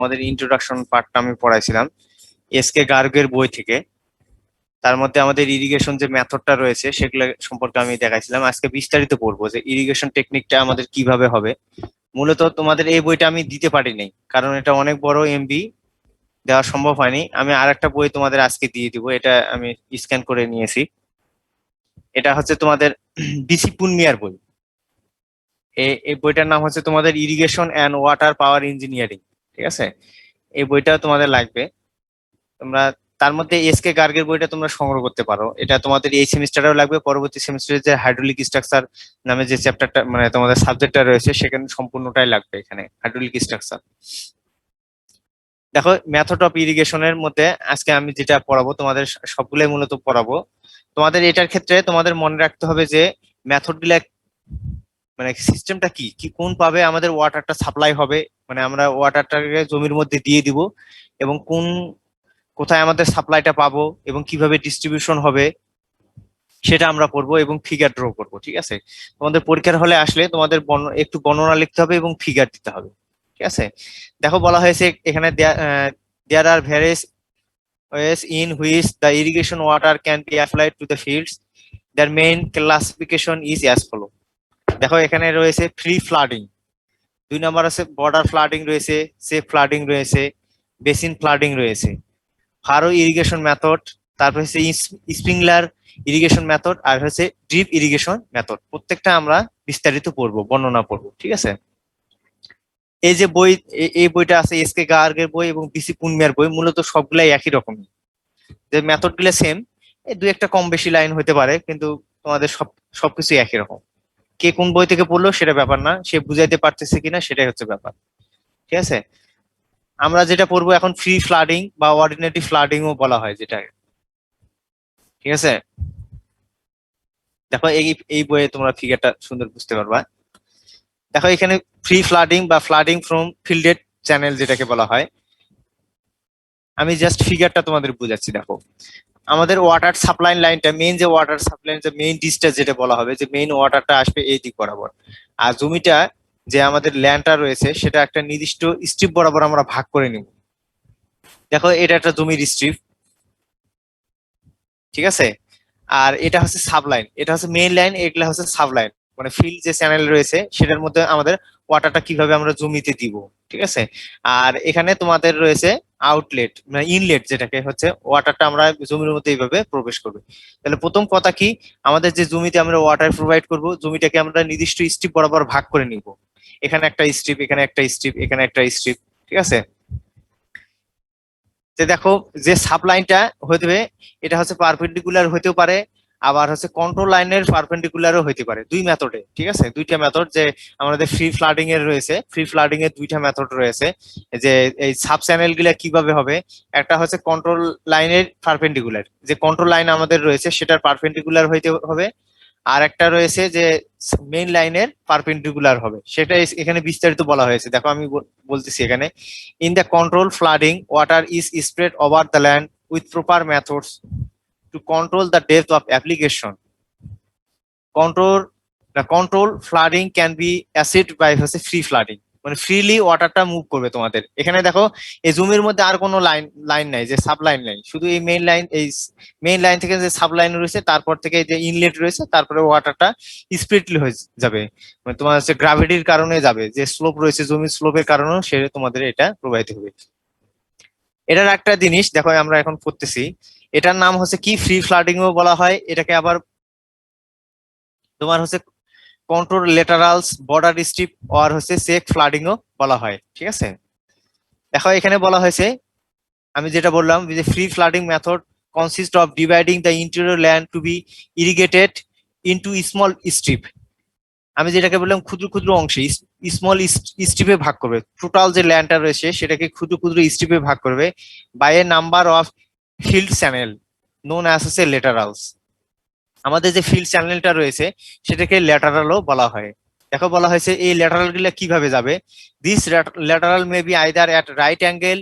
আমাদের ইন্ট্রোডাকশন পার্টটা আমি পড়াইছিলাম এসকে গার্গের বই থেকে। তার মধ্যে আমাদের ইরিগেশন যে মেথডটা রয়েছে সেগুলো সম্পর্কে আমি দেখাইছিলাম। আজকে বিস্তারিত পড়বো যে ইরিগেশন টেকনিকটা আমাদের কিভাবে হবে। মূলত তোমাদের এই বইটা আমি দিতে পারি নাই, কারণ এটা অনেক বড় এমবি, দেওয়া সম্ভব হয়নি। আমি আর একটা বই তোমাদের আজকে দিয়ে দিব, এটা আমি স্ক্যান করে নিয়েছি। এটা হচ্ছে তোমাদের বিসি পুনমিয়ার বই। এই বইটার নাম হচ্ছে তোমাদের irrigation and water power engineering. ঠিক আছে, এই বইটা তোমাদের লাগবে। তোমরা তার মধ্যে এসকে গার্গের বইটা তোমরা সংগ্রহ করতে পারো, এটা তোমাদের এই সেমিস্টারেও লাগবে। পরবর্তী সেমিস্টারে যে হাইড্রোলিক স্ট্রাকচার নামে যে চ্যাপ্টারটা মানে তোমাদের সাবজেক্টটা রয়েছে সেখানে সম্পূর্ণটাই লাগবে এখানে হাইড্রোলিক স্ট্রাকচার। দেখো, মেথড অফ ইরিগেশনের মধ্যে আজকে আমি যেটা পড়াবো তোমাদের সবগুলোই মূলত পড়াবো। তোমাদের এটার ক্ষেত্রে তোমাদের মনে রাখতে হবে যে মেথড গুলা মানে সিস্টেমটা কি কি কোন পাবে আমাদের ওয়াটারটা সাপ্লাই হবে, মানে আমরা ওয়াটারটাকে জমির মধ্যে দিয়ে দিব, এবং কোন কোথায় আমাদের সাপ্লাইটা পাবো এবং কিভাবে ডিস্ট্রিবিউশন হবে সেটা আমরা পড়বো এবং ফিগার ড্র করবো। ঠিক আছে, তোমাদের পরীক্ষার হলে আসলে তোমাদের একটু বর্ণনা লিখতে হবে এবং ফিগার দিতে হবে। ঠিক আছে, দেখো বলা হয়েছে এখানে দেয়ার আর various ways in which the irrigation water can be applied to the fields. Their main classification is as follow. দেখো এখানে রয়েছে ফ্রি ফ্লাডিং, 2 নম্বর আছে বর্ডার ফ্লাডিং রয়েছে, সেফ ফ্লাডিং রয়েছে, বেসিন ফ্লাডিং রয়েছে, ফারো ইরিগেশন মেথড, তারপর হচ্ছে স্প্রিংলার ইরিগেশন মেথড, আর হচ্ছে ড্রিপ ইরিগেশন মেথড। প্রত্যেকটা আমরা বিস্তারিত পড়বো, বর্ণনা পড়বো। ঠিক আছে, এই যে বই এই বইটা আছে এসকে গার্গের বই এবং বিসি পুনমিয়ার বই, মূলত সবগুলাই একই রকম, যে মেথড গুলো সেম, এই দুই একটা কম বেশি লাইন হতে পারে, কিন্তু তোমাদের সবকিছু একই রকম। কে কোন বই থেকে পড়লো সেটা ব্যাপার না, সে বুঝাইতে পারতেছে কিনা সেটাই হচ্ছে ব্যাপার। ঠিক আছে, আমরা যেটা পড়বো এখন ফ্রি ফ্লাডিং বা অর্ডিনারি ফ্লাডিং ও বলা হয় যেটা। ঠিক আছে, দেখো এই বইয়ে তোমরা ফিগারটা সুন্দর বুঝতে পারবা। দেখো এখানে ফ্রি ফ্লাডিং বা ফ্লাডিং ফ্রম ফিল্ডেড চ্যানেল যেটাকে বলা হয়, আমি জাস্ট ফিগারটা তোমাদের বুঝাচ্ছি। দেখো আমাদের ওয়াটার সাপ্লাই লাইনটা, মেইন যে ওয়াটার সাপ্লাই যে মেইন ডিসটা যেটা বলা হবে, যে মেইন ওয়াটারটা আসবে এই দিক বরাবর, আর জমিটা যে আমাদের ল্যান্ডটা রয়েছে সেটা একটা নির্দিষ্ট স্ট্রিপ বরাবর আমরা ভাগ করে নিব। দেখো এটা একটা জমির স্ট্রিপ। ঠিক আছে, আর এটা হচ্ছে সাবলাইন, এটা হচ্ছে মেইন লাইন, এগুলা হচ্ছে সাবলাইন, মানে ফিল্ড যে চ্যানেল রয়েছে সেটার মধ্যে আমাদের ওয়াটারটা কিভাবে আমরা জমিতে দিব। ঠিক আছে, আর এখানে তোমাদের রয়েছে আউটলেট মানে ইনলেট, যেটাকে হচ্ছে ওয়াটারটা আমরা জমির মধ্যে এইভাবে প্রবেশ করবে। তাহলে প্রথম কথা কি, আমাদের যে জমিতে আমরা ওয়াটার প্রোভাইড করব, জমিটাকে আমরা নির্দিষ্ট স্ট্রিপ বরাবর ভাগ করে নিব। এখানে একটা স্ট্রিপ, এখানে একটা স্ট্রিপ, এখানে একটা স্ট্রিপ। ঠিক আছে, যে দেখো যে সাবলাইনটা হতে হবে এটা হচ্ছে পারপেন্ডিকুলার হতেও পারে, আবার হচ্ছে কন্ট্রোল লাইনের পারপেন্ডিকুলারও হতে পারে, দুই মেথডে। ঠিক আছে, দুইটা মেথড যে আমাদের ফ্রি ফ্লাডিং এর রয়েছে, ফ্রি ফ্লাডিং এর দুইটা মেথড রয়েছে। যে এই সাব চ্যানেল গুলা কিভাবে হবে, একটা হচ্ছে কন্ট্রোল লাইনের পারপেন্ডিকুলার, যে কন্ট্রোল লাইন আমাদের রয়েছে সেটার পারপেন্ডিকুলার হইতে হবে, আর একটা রয়েছে যে মেইন লাইনের পারপেন্ডিকুলার হবে, সেটা এখানে বিস্তারিত বলা হয়েছে। দেখো আমি বলতেছি এখানে, in the control flooding water is spread over the land with proper methods to control the depth of application. Control the control flooding can be acid by হচ্ছে ফ্রি ফ্লাডিং, মানে ফ্রিলি ওয়াটারটা মুভ করবে তোমাদের। এখানে দেখো এই জমির মধ্যে আর কোনো লাইন লাইন নাই, যে সাব লাইন নাই, শুধু এই মেইন লাইন, এই মেইন লাইন থেকে যে সাব লাইন রয়েছে, তারপর থেকে যে ইনলেট রয়েছে, তারপরে ওয়াটারটা স্পিডলি হয়ে যাবে, মানে তোমার হচ্ছে গ্রাভিটির কারণে যাবে, যে স্লোপ রয়েছে জমির স্লোপের কারণেও সে তোমাদের এটা প্রবাহিত হবে। এটার একটা জিনিস দেখো আমরা এখন করতেছি, এটার নাম হচ্ছে কি ফ্রি ফ্লাডিং ও বলা হয়, এটাকে আবার তোমার হচ্ছে কন্ট্রোল লেটারালস বর্ডার স্ট্রিপ আর হচ্ছে সেক ফ্লাডিং ও বলা হয়। ঠিক আছে, দেখো এখানে বলা হয়েছে, আমি যেটা বললাম যে free flooding method consist of dividing the interior land to be irrigated into small strip. আমি যেটাকে বললাম ক্ষুদ্র ক্ষুদ্র অংশে স্মল স্ট্রিপে ভাগ করবে, টোটাল যে ল্যান্ডটা রয়েছে সেটাকে ক্ষুদ্র ক্ষুদ্র স্ট্রিপে ভাগ করবে by a number of field channel known as হচ্ছে লেটারালস। আমাদের যে ফিল্ড চ্যানেলটা রয়েছে সেটাকে ল্যাটারালও বলা হয়। দেখো বলা হয়েছে এই ল্যাটারাল গুলা কিভাবে যাবে, this lateral may be either at right angle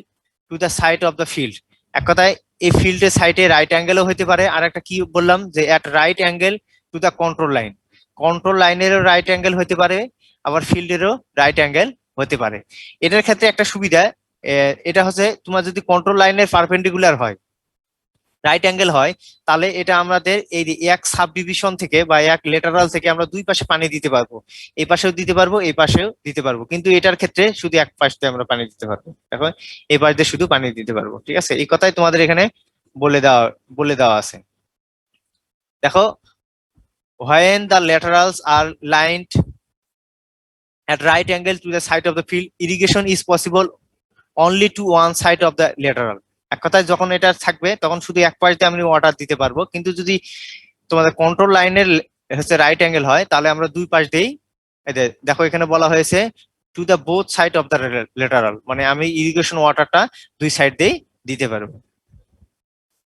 to the side of the field. এক কথায় এই ফিল্ডের সাইডে রাইট অ্যাঙ্গেলও হতে পারে, আর একটা কি বললাম যে at right angle to the control line, কন্ট্রোল লাইনেরও রাইট অ্যাঙ্গেল হতে পারে, আবার ফিল্ডেরও রাইট অ্যাঙ্গেল হতে পারে। এটার ক্ষেত্রে একটা সুবিধা, এটা হচ্ছে তোমার যদি কন্ট্রোল লাইনের পারপেন্ডিকুলার হয়, রাইট অ্যাঙ্গেল হয়, তাহলে এটা আমাদের এই যে এক সাব ডিভিশন থেকে বা এক লেটারাল থেকে আমরা দুই পাশে পানি দিতে পারবো, এই পাশেও দিতে পারবো এই পাশেও দিতে পারবো, কিন্তু এটার ক্ষেত্রে শুধু এক পাশ দিয়ে আমরা পানি দিতে পারবো। দেখো এই পাশ দিয়ে শুধু পানি দিতে পারবো, ঠিক আছে, এই কথাই তোমাদের এখানে বলে দেওয়া আছে। দেখো, when the laterals are lined at right angle to the side of the field, irrigation is possible only to one side of the lateral। এক কথায় যখন এটা থাকবে তখন শুধু এক পাশ দিয়ে আমি ওয়াটার দিতে পারবো, কিন্তু যদি তোমাদের কন্ট্রোল লাইনের হচ্ছে রাইট অ্যাঙ্গেল হয় তাহলে আমরা দুই পাশ দিয়েই, দেখো এখানে বলা হয়েছে to the both side of the lateral, মানে আমি ইরিগেশন ওয়াটারটা দুই সাইড দিয়েই দিতে পারবো।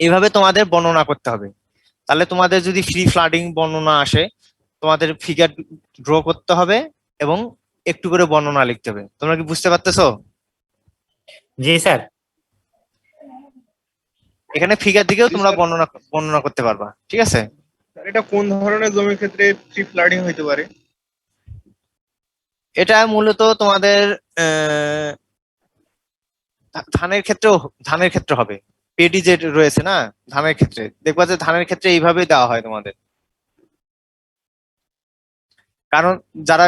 এইভাবে তোমাদের বর্ণনা করতে হবে। তাহলে তোমাদের যদি ফ্রি ফ্লাডিং বর্ণনা আসে, তোমাদের ফিগার ড্র করতে হবে এবং একটু করে বর্ণনা লিখতে হবে। তোমরা কি বুঝতে পারতেছো? জি স্যার। এখানে ফিগার দিকেও তোমরা বর্ণনা করতে পারবা, ঠিক আছে। এটা কোন ধরনের জমির ক্ষেত্রে ফ্রি ফ্লাডিং হইতে পারে? এটা মূলত তোমাদের ধানের ক্ষেত্রে হবে। পেডি যে রয়েছে না, ধানের ক্ষেত্রে দেখবা যে ধানের ক্ষেত্রে এইভাবে দেওয়া হয় তোমাদের। কারণ যারা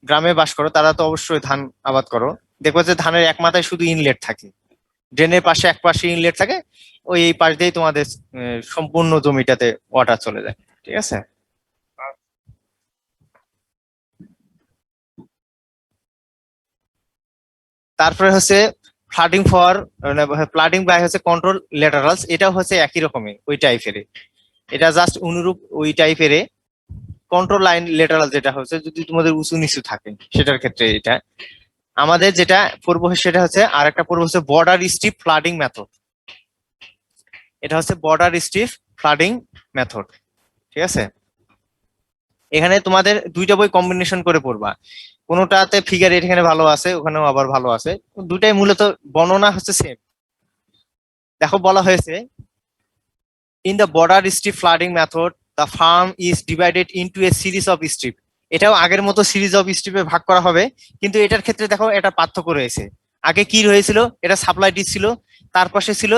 গ্রামে বাস করো তারা তো অবশ্যই ধান আবাদ করো, দেখবা যে ধানের এক মাথায় শুধু ইনলেট থাকে, ড্রেনের পাশে এক পাশে ইনলেট থাকে, ওই এই পাশ দিয়েই তোমাদের সম্পূর্ণ জমিটাতে ওয়াটার চলে যায়, ঠিক আছে। তারপরে হচ্ছে ফ্লাডিং বাই হচ্ছে কন্ট্রোল লেটারালস, এটা হচ্ছে একই রকমের ওই টাইপের, এটা জাস্ট অনুরূপ ওই টাইপের। কন্ট্রোল লাইন লেটারাল যেটা হচ্ছে যদি তোমাদের উঁচু নিচু থাকে সেটার ক্ষেত্রে এটা আমাদের যেটা পড়বো সেটা হচ্ছে, আর একটা পড়বো হচ্ছে বর্ডার স্ট্রিপ ফ্লাডিং মেথড। এটা হচ্ছে বর্ডার স্ট্রিপ ফ্লাডিং মেথড, ঠিক আছে। এখানে তোমাদের দুইটা বই কম্বিনেশন করে পড়বা, কোনোটাতে ফিগার এখানে ভালো আছে ওখানেও আবার ভালো আছে, দুটাই মূলত বর্ণনা হচ্ছে সেম। দেখো বলা হয়েছে in the border strip flooding method the farm is divided into a series of strip. এটাও আগের মতো সিরিজ অফ স্ট্রিপে ভাগ করা হবে, কিন্তু এটার ক্ষেত্রে দেখো এটা পার্থক্য রয়েছে। আগে কি রয়েছিল, এটা সাপ্লাই ডিশ ছিল, তার পাশে ছিল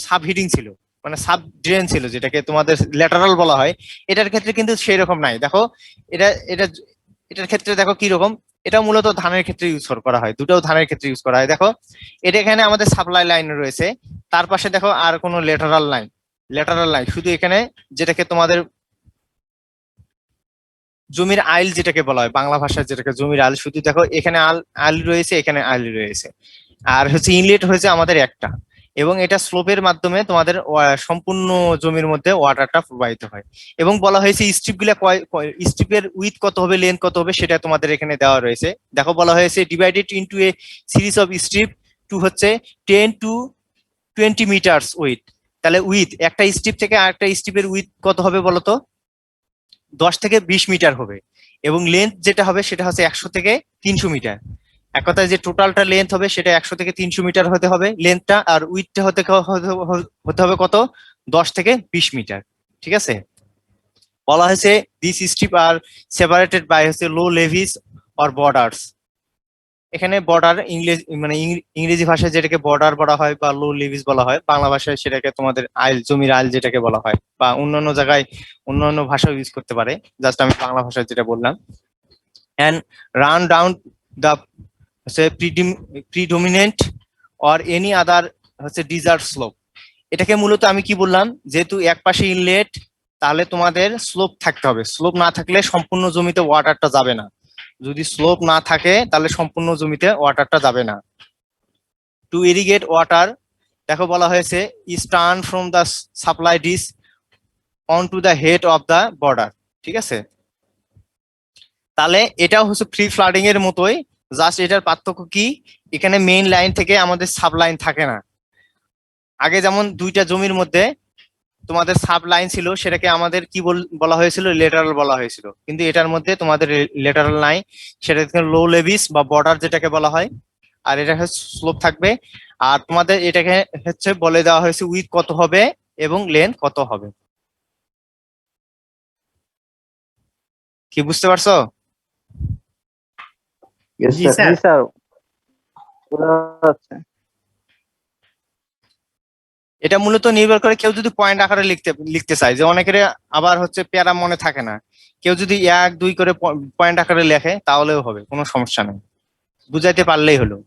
সাব হিডিং ছিল, মানে সাব ড্রেন ছিল, যেটাকে তোমাদের ল্যাটারাল বলা হয়। এটার ক্ষেত্রে কিন্তু সেই রকম নাই। দেখো এটা এটা এটার ক্ষেত্রে দেখো কি রকম, এটা মূলত ধানের ক্ষেত্রে ইউজ করা হয়, দুটাও ধানের ক্ষেত্রে ইউজ করা হয়। দেখো এটা এখানে আমাদের সাপ্লাই লাইন রয়েছে, তার পাশে দেখো আর কোনো ল্যাটারাল লাইন শুধু এখানে, যেটাকে তোমাদের জমির আইল যেটাকে বলা হয় বাংলা ভাষায়, যেটাকে জমির আইল, শুধু দেখো এখানে আইল রয়েছে, এখানে আইল রয়েছে, আর হচ্ছে ইনলেট হয়েছে আমাদের একটা, এবং এটা স্লোপের মাধ্যমে তোমাদের সম্পূর্ণ জমির মধ্যে ওয়াটারটা প্রবাহিত হয়। এবং বলা হয়েছে স্ট্রিপ গুলা স্ট্রিপের উইথ কত হবে, লেন্থ কত হবে, সেটা তোমাদের এখানে দেওয়া রয়েছে। দেখো বলা হয়েছে divided into a series of strip to হচ্ছে 10 to 20 মিটার্স উইথ। তাহলে উইথ একটা স্ট্রিপ থেকে আরেকটা স্ট্রিপের উইথ কত হবে বলতো, 10 থেকে 20 মিটার হবে, এবং লেন্থ যেটা হবে সেটা হচ্ছে 100 থেকে 300 মিটার। এক কথায় যে টোটালটা লেন্থ হবে সেটা 100 থেকে 300 মিটার হতে হবে লেন্থটা, আর উইথটা হতে হবে কত, 10 থেকে 20 মিটার, ঠিক আছে। বলা হয়েছে this strip are separated by হচ্ছে লো লেভিস অর বর্ডার্স। এখানে বর্ডার ইংরেজি, মানে ইংরেজি ভাষায় যেটাকে বর্ডার বলা হয় বা লো লিভিস বলা হয়, বাংলা ভাষায় সেটাকে তোমাদের আইল, জমির আইল যেটাকে বলা হয়, বা অন্যান্য জায়গায় অন্যান্য ভাষা ইউজ করতে পারে, জাস্ট আমি বাংলা ভাষায় যেটা বললাম। অ্যান্ড রান ডাউন দ্য হচ্ছে প্রিডোমিনেন্ট অর এনি আদার হচ্ছে ডিজার্ট স্লোপ। এটাকে মূলত আমি কি বললাম, যেহেতু এক পাশে ইনলেট তাহলে তোমাদের স্লোপ থাকতে হবে, স্লোপ না থাকলে সম্পূর্ণ জমিতে ওয়াটারটা যাবে না, যদি স্লোপ না থাকে তাহলে সম্পূর্ণ জমিতে ওয়াটারটা যাবে না। টু ইরিগেট ওয়াটার, দেখো বলা হয়েছে is turn from the supply dish on to the head of the border, ঠিক আছে। তাহলে এটাও হচ্ছে ফ্রি ফ্লাডিং এর মতোই, জাস্ট এটার পার্থক্য কি, এখানে মেইন লাইন থেকে আমাদের সাব লাইন থাকে না। আগে যেমন দুইটা জমির মধ্যে তোমাদের সাব লাইন ছিল, সেটাকে আমাদের কি বলা হয়েছিল, লেটারাল বলা হয়েছিল, কিন্তু এটার মধ্যে তোমাদের লেটারাল নাই, সেটা লো লেভিস বা বর্ডার যেটাকে বলা হয়, আর এটা হচ্ছে স্লোপ থাকবে। আর তোমাদের এটাকে হচ্ছে বলে দেওয়া হয়েছে উইথ কত হবে এবং লেন্থ কত হবে। কি বুঝতে পারছো? জি স্যার। আচ্ছা। এটা মূলত নির্ভর করে কেউ যদি পয়েন্ট আকারে লিখতে চায়, যে অনেকের আবার হচ্ছে প্যারা মনে থাকে না, কেউ যদি 1 2 করে পয়েন্ট আকারে লেখে তাহলেও হবে, কোনো সমস্যা নেই, বুঝাইতে পারলেই হলো।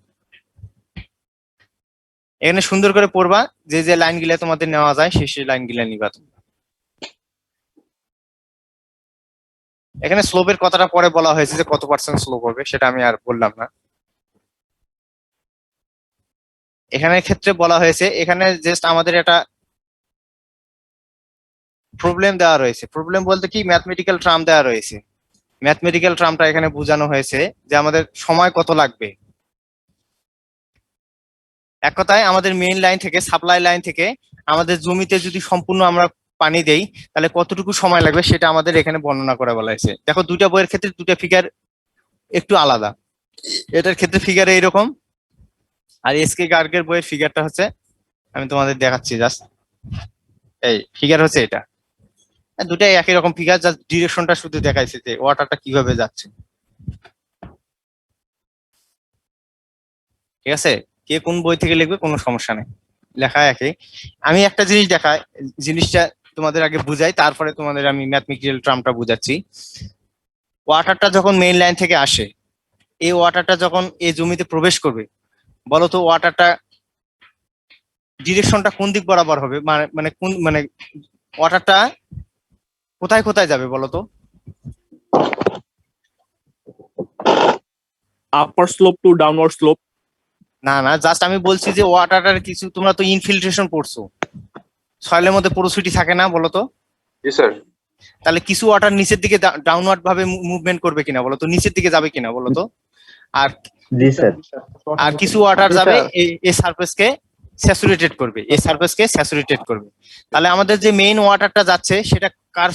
এখানে সুন্দর করে পড়বা, যে যে লাইন গুলা তোমাদের নেওয়া যায় সেই সেই লাইন গুলা নিবা তুমি। এখানে স্লোপের কথাটা পরে বলা হয়েছে যে কত পার্সেন্ট স্লোপ হবে, সেটা আমি আর বললাম না। এখানে ক্ষেত্রে বলা হয়েছে, এখানে জাস্ট আমাদের একটা প্রবলেম দেওয়া রয়েছে। প্রবলেম বলতে কি, ম্যাথমেটিক্যাল টার্ম দেওয়া রয়েছে। ম্যাথমেটিক্যাল টার্মটা এখানে বোঝানো হয়েছে যে আমাদের সময় কত লাগবে। এক কথায় আমাদের মেইন লাইন থেকে, সাপ্লাই লাইন থেকে আমাদের জমিতে যদি সম্পূর্ণ আমরা পানি দেই, তাহলে কতটুকু সময় লাগবে সেটা আমাদের এখানে বর্ণনা করে বলা হয়েছে। দেখো, দুইটা বইয়ের ক্ষেত্রে দুটা ফিগার একটু আলাদা। এটার ক্ষেত্রে ফিগার এইরকম, আর এসকে গার্গের বইয়ের ফিগারটা হচ্ছে, আমি তোমাদের দেখাচ্ছি জাস্ট, এই ফিগার হচ্ছে এটা। দুটাই একই রকম ফিগার, জাস্ট ডিরেকশনটা শুধু দেখাইছে যে ওয়াটারটা কিভাবে যাচ্ছে। ঠিক আছে, কে কোন বই থেকে লিখবে কোনো সমস্যা নেই, লেখা একই। আমি একটা জিনিস দেখাই, জিনিসটা তোমাদের আগে বুঝাই, তারপরে তোমাদের আমি ম্যাথমেটিক্যাল টার্মটা বুঝাচ্ছি। ওয়াটারটা যখন মেইন লাইন থেকে আসে, এই ওয়াটারটা যখন এই জমিতে প্রবেশ করবে, বলো তো ওয়াটারটা ডিরেকশনটা কোন দিক বরাবর হবে, মানে কোন, মানে ওয়াটারটা কোথায় কোথায় যাবে বলো তো? আপার স্লোপ টু ডাউনওয়ার্ড স্লোপ। না না, জাস্ট আমি বলছি যে ওয়াটারটার কিছু, তোমরা তো ইনফিল্ট্রেশন পড়ছো, সয়েলের মধ্যে পোরোসিটি থাকে না বলো তো? জি স্যার। তাহলে কিছু ওয়াটার নিচের দিকে ডাউনওয়ার্ড ভাবে মুভমেন্ট করবে কিনা বলো তো, নিচের দিকে যাবে কিনা বলো তো? আর জি স্যার। আর কিছু ওয়াটার যাবে এই সারফেসকে স্যাচুরেটেড করবে, এই সারফেসকে স্যাচুরেটেড করবে। তাহলে আমাদের যে মেইন ওয়াটারটা যাচ্ছে সেটা কার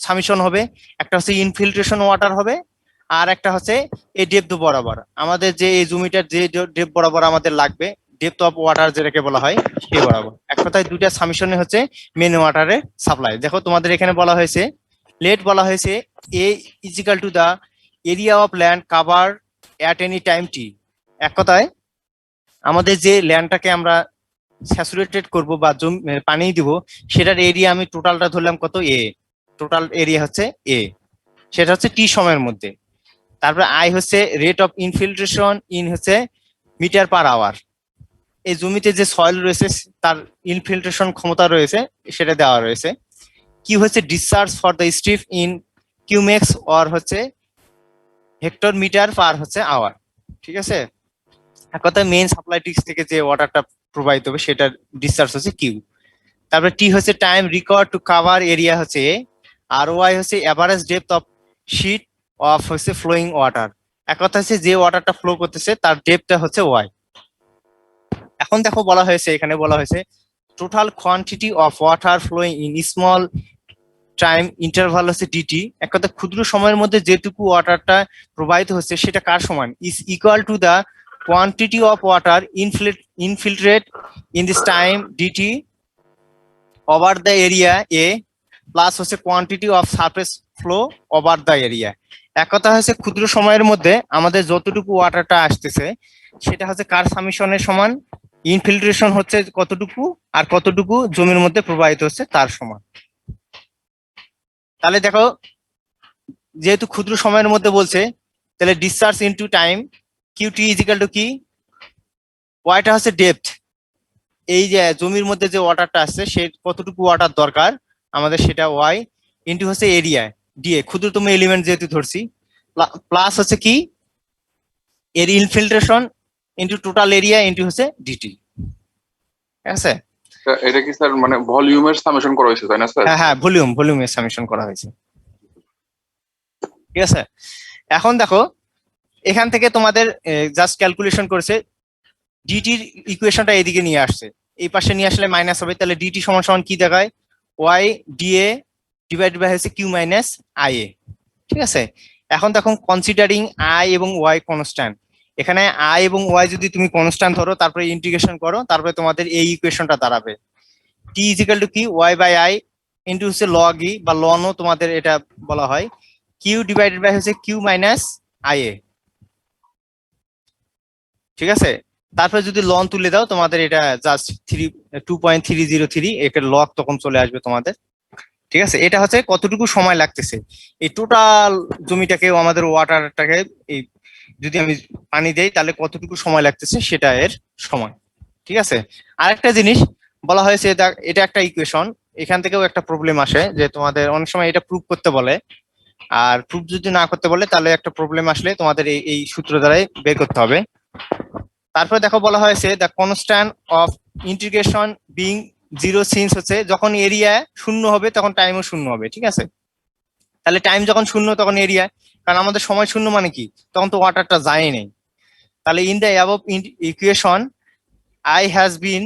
সামিশন হবে? একটা হচ্ছে ইনফিল্ট্রেশন ওয়াটার হবে, আর একটা হচ্ছে এই ডেপথ বরাবর আমাদের যে এই জমিটার যে ডেপথ বরাবর আমাদের লাগবে, ডেপথ অফ ওয়াটার যেটাকে বলা হয় সেই বরাবর। এক কথায় দুইটা সামিশনে হচ্ছে মেইন ওয়াটারের সাপ্লাই। দেখো তোমাদের এখানে বলা হয়েছে, লেট বলা হয়েছে A is equal to the area of land cover at any time T. এক কথায় আমাদের যে ল্যান্ডটাকে আমরা স্যাচুরেটেড করব বা পানি দিব, সেটার এরিয়া আমি টোটালটা ধরলাম কত, এ, টোটাল এরিয়া হচ্ছে এ, সেটা হচ্ছে টি সময়ের মধ্যে। তারপরে আই হচ্ছে রেট অফ ইনফিল্ট্রেশন, ইন হচ্ছে মিটার পার আওয়ার। এই জমিতে যে সয়েল রয়েছে তার ইনফিল্ট্রেশন ক্ষমতা রয়েছে সেটা দেওয়া রয়েছে। কি হচ্ছে discharge for the strip in cumecs or হচ্ছে হেক্টর মিটার পার হচ্ছে আওয়ার। ঠিক আছে, এক কথায় মেইন সাপ্লাই ডিস্ক থেকে যে ওয়াটারটা প্রবাহিত হবে সেটার ডিসচার্জ হচ্ছে কিউ। তারপরে টি হচ্ছে time required to cover area হচ্ছে এ, আর ওয়াই হচ্ছে average depth of sheet of হচ্ছে ফ্লোয়িং ওয়াটার। এক কথা হচ্ছে যে ওয়াটারটা ফ্লো করতেছে তার ডেপথটা হচ্ছে ওয়াই। এখন দেখো বলা হয়েছে, এখানে বলা হয়েছে total quantity of water flowing in small time interval হচ্ছে ডিটি। এক কথা ক্ষুদ্র সময়ের মধ্যে যেটুকু ওয়াটারটা প্রবাহিত হচ্ছে সেটা কার সমান? Is equal to the quantity of water infiltrate in this time dt over the area A plus হচ্ছে quantity of surface flow over the area. এক কথা হচ্ছে ক্ষুদ্র সময়ের মধ্যে আমাদের যতটুকু ওয়াটারটা আসতেছে সেটা হচ্ছে কার সামিশনের সমান? ইনফিল্ট্রেশন হচ্ছে কতটুকু আর কতটুকু জমির মধ্যে প্রবাহিত হচ্ছে তার সমান। তাহলে দেখো, যেহেতু ক্ষুদ্র সময়ের মধ্যে বলছে, তাহলে discharge into time QT is equal to কি? ওয়াইটা হচ্ছে ডেপথ, এই যে জমির মধ্যে যে ওয়াটারটা আসছে সে কতটুকু ওয়াটার দরকার আমাদের সেটা ওয়াই, ইনটু হচ্ছে এরিয়া ডিএ, ক্ষুদ্রতম এলিমেন্ট যেহেতু ধরছি, প্লাস হচ্ছে কি এর infiltration into total area into হচ্ছে ডিটি। ঠিক আছে, এটা কি স্যার মানে ভলিউমের সামেশন করা হয়েছে তাই না স্যার? হ্যাঁ হ্যাঁ, ভলিউমের সামেশন করা হয়েছে। ঠিক আছে, এখন দেখো এখান থেকে তোমাদের জাস্ট ক্যালকুলেশন করেছে, ডিটির ইকুয়েশনটা এদিকে নিয়ে আসছে, এই পাশে নিয়ে আসলে মাইনাস হবে, তাহলে ডিটি সমান সমান কি দেখায়? ওয়াই ডিএ ডিভাইডেড বাই হচ্ছে কিউ মাইনাস আই এ। ঠিক আছে, এখন দেখো কনসিডারিং আই এবং ওয়াই কনস্ট্যান্ট, এখানে আই এবং ওয়াই যদি তুমি কনস্ট্যান্ট ধরো তারপরে ইন্টিগ্রেশন করো, তারপরে তোমাদের এই ইকুয়েশনটা দাঁড়াবে টি ইজিক্যাল টু কি ওয়াই বাই আই ইন্টু হচ্ছে লগ ই বা লনও তোমাদের এটা বলা হয়, কিউ ডিভাইডেড বাই হচ্ছে কিউ মাইনাস আই এ। ঠিক আছে, তারপরে যদি লন তুলে দাও তোমাদের এটা জাস্ট 2.303 এর লক তখন চলে আসবে তোমাদের। ঠিক আছে, এটা হচ্ছে কতটুকু সময় লাগতেছে এই টোটাল জমিটাকে আমাদের ওয়াটারটাকে এই যদি আমি পানি দেই তাহলে কতটুকু সময় লাগতেছে সেটা এর সময়। ঠিক আছে, আরেকটা জিনিস বলা হয়েছে, এটা একটা ইকুয়েশন, এখান থেকেও একটা প্রবলেম আসে যে তোমাদের অনেক সময় এটা প্রুভ করতে বলে, আর প্রুফ যদি না করতে বলে তাহলে একটা প্রবলেম আসলে তোমাদের এই সূত্র দ্বারাই বের করতে হবে। তারপরে দেখো বলা হয়েছে the constant of integration being zero since হচ্ছে যখন এরিয়া শূন্য হবে তখন টাইমও শূন্য হবে। ঠিক আছে, তাহলে টাইম যখন শূন্য তখন এরিয়া, কারণ আমাদের সময় শূন্য মানে কি, তখন তো ওয়াটারটা যায় নেই। তাহলে in the above equation I has been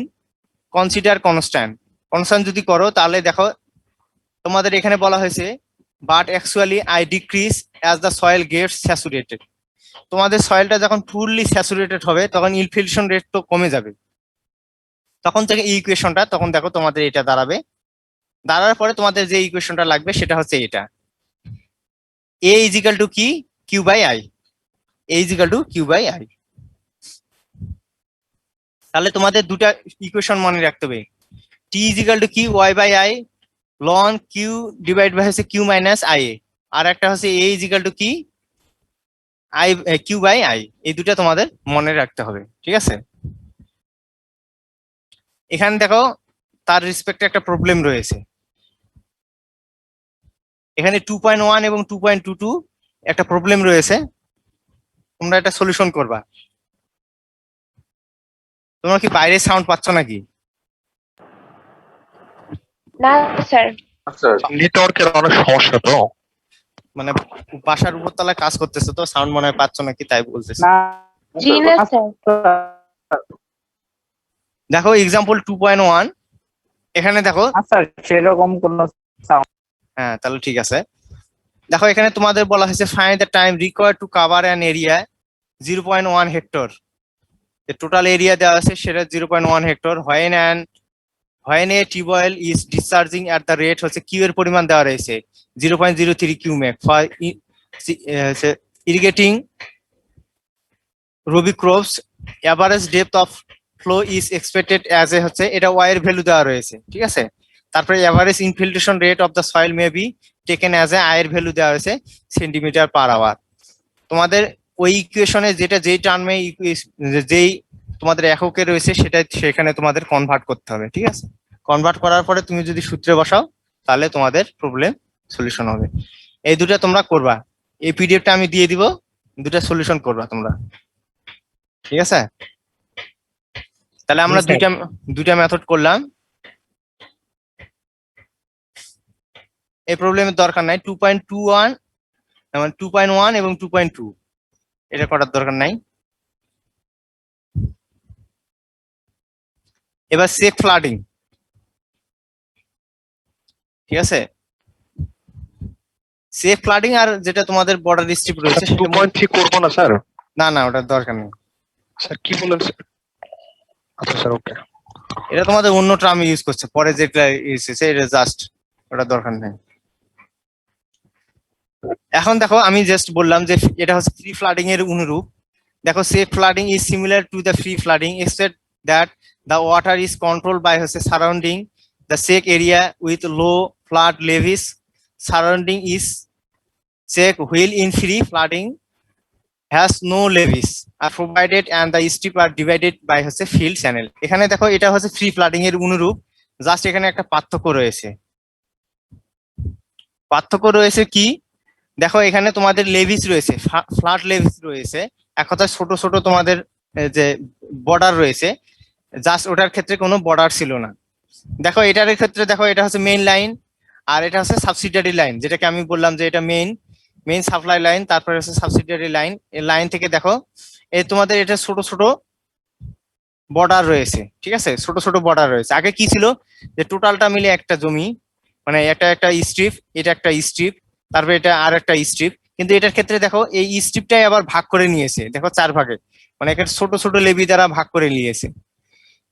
consider constant. Constant যদি করো তাহলে দেখো তোমাদের এখানে বলা হয়েছে but actually I decrease as the soil gets saturated. তোমাদের সয়েলটা যখন ফুললি স্যাচুরেটেড হবে তখন ইনফিলট্রেশন রেট তো কমে যাবে, তখন থেকে এই ইকুয়েশনটা তখন দেখো তোমাদের এটা দাঁড়াবে। দাঁড়ার পরে তোমাদের যে ইকুয়েশনটা লাগবে সেটা হচ্ছে এটা, এ ইজিক্যাল টু কি, Q by I, A is equal to Q by I. তাহলে তোমাদের দুটা ইকুয়েশন মনে রাখতে হবে, টি ইজিক্যাল টু কি Y by I ln Q divide by হচ্ছে কিউ মাইনাস আই এ, আর একটা হচ্ছে এ ইজিক্যাল টু কি আই কিউ বাই আই। এই দুটা তোমাদের মনে রাখতে হবে। ঠিক আছে, এখানে দেখো তার রেসপেক্টে একটা প্রবলেম রয়েছে, এখানে 2.1 এবং 2.22 একটা প্রবলেম রয়েছে, তোমরা এটা সলিউশন করবা। তোমরা কি বাইরে সাউন্ড পাচ্ছ নাকি? না স্যার। আচ্ছা নেটওয়ার্কের অনেক সমস্যা তো। মানে বাসার উপরতলায় কাজ করতেছে তো সাউন্ড মনে হয় পাচ্ছ নাকি তাই বলতেছে। জি না স্যার। দেখো এক্সাম্পল 2.1, এখানে দেখো স্যার সেরকম কোন হ্যাঁ তাহলে ঠিক আছে। দেখো এখানে তোমাদের বলা হয়েছে find the time required to cover an area 0.1 hectare. Total area দেওয়া আছে সেটা 0.1 hectare. When a tubewell is discharging at the rate হচ্ছে কিউ এর পরিমাণ দেওয়া রয়েছে 0.03 cumec for irrigating rabi crops, average depth of flow is expected as a হচ্ছে এটা ওয়াই এর ভ্যালু দেওয়া রয়েছে। ঠিক আছে, তারপরে average infiltration rate of the soil may be taken as a আয়ের ভ্যালু দেওয়া হয়েছে সেন্টিমিটার পার আওয়ার। তোমাদের ওই ইকুয়েশনে যেটা যেই টার্মে যেই তোমাদের এককে রয়েছে সেটা সেখানে তোমাদের কনভার্ট করতে হবে। ঠিক আছে, কনভার্ট করার পরে তুমি যদি সূত্রে বসাও তাহলে তোমাদের প্রবলেম সলিউশন হবে। এই দুটা তোমরা করবা, এই পিডিএফটা আমি দিয়ে দিব, দুটা সলিউশন করবা তোমরা। ঠিক আছে, তাহলে আমরা জি, স্যার। দুইটা মেথড করলাম। এই প্রবলেমের দরকার নাই 2.21 মানে 2.1 এবং 2.2 এটা করার দরকার নাই। এবার সেক ফ্লাডিং। ঠিক আছে, সেক ফ্লাডিং আর যেটা তোমাদের বর্ডার স্ট্রিপ রয়েছে সেটা 2.3 করবো না স্যার? না না ওটার দরকার নেই, স্যার কি বলেন স্যার? আচ্ছা স্যার ওকে। এটা তোমাদের অন্য টার্ম ইউজ করছে, পরে যেটা এসেছে এটা জাস্ট ওটা দরকার নেই। এখন দেখো আমি জাস্ট বললাম যে এটা হচ্ছে ফ্রি ফ্লাডিং এর অনুরূপ। দেখো check flooding is similar to the free flooding except that the water is control by হচ্ছে surrounding the check area with low flood levees surrounding is check while in free flooding has no levees are provided and the strip are divided by হচ্ছে field channel। এখানে দেখো এটা হচ্ছে free flooding এর অনুরূপ, just এখানে একটা পার্থক্য রয়েছে। পার্থক্য রয়েছে কি, দেখো এখানে তোমাদের লেভিস রয়েছে, ফ্লাড লেভিস রয়েছে, এক কথায় ছোট ছোট তোমাদের যে বর্ডার রয়েছে, জাস্ট ওটার ক্ষেত্রে কোনো বর্ডার ছিল না। দেখো এটার ক্ষেত্রে দেখো এটা হচ্ছে মেইন লাইন আর এটা হচ্ছে সাবসিডিয়ারি লাইন, যেটাকে আমি বললাম যে এটা মেইন সাপ্লাই লাইন, তারপরে হচ্ছে সাবসিডিয়ারি লাইন। এই লাইন থেকে দেখো এই তোমাদের এটা ছোট ছোট বর্ডার রয়েছে। ঠিক আছে, ছোট ছোট বর্ডার রয়েছে। আগে কি ছিল যে টোটালটা মিলে একটা জমি, মানে এটা একটা স্ট্রিপ, এটা একটা স্ট্রিপ, তারপরে এটা আর একটা স্ট্রিপ, কিন্তু এটার ক্ষেত্রে দেখো এই স্ট্রিপটাই আবার ভাগ করে নিয়েছে, দেখো 4 ভাগে, মানে একটা ছোট ছোট লেভি দ্বারা ভাগ করে নিয়েছে।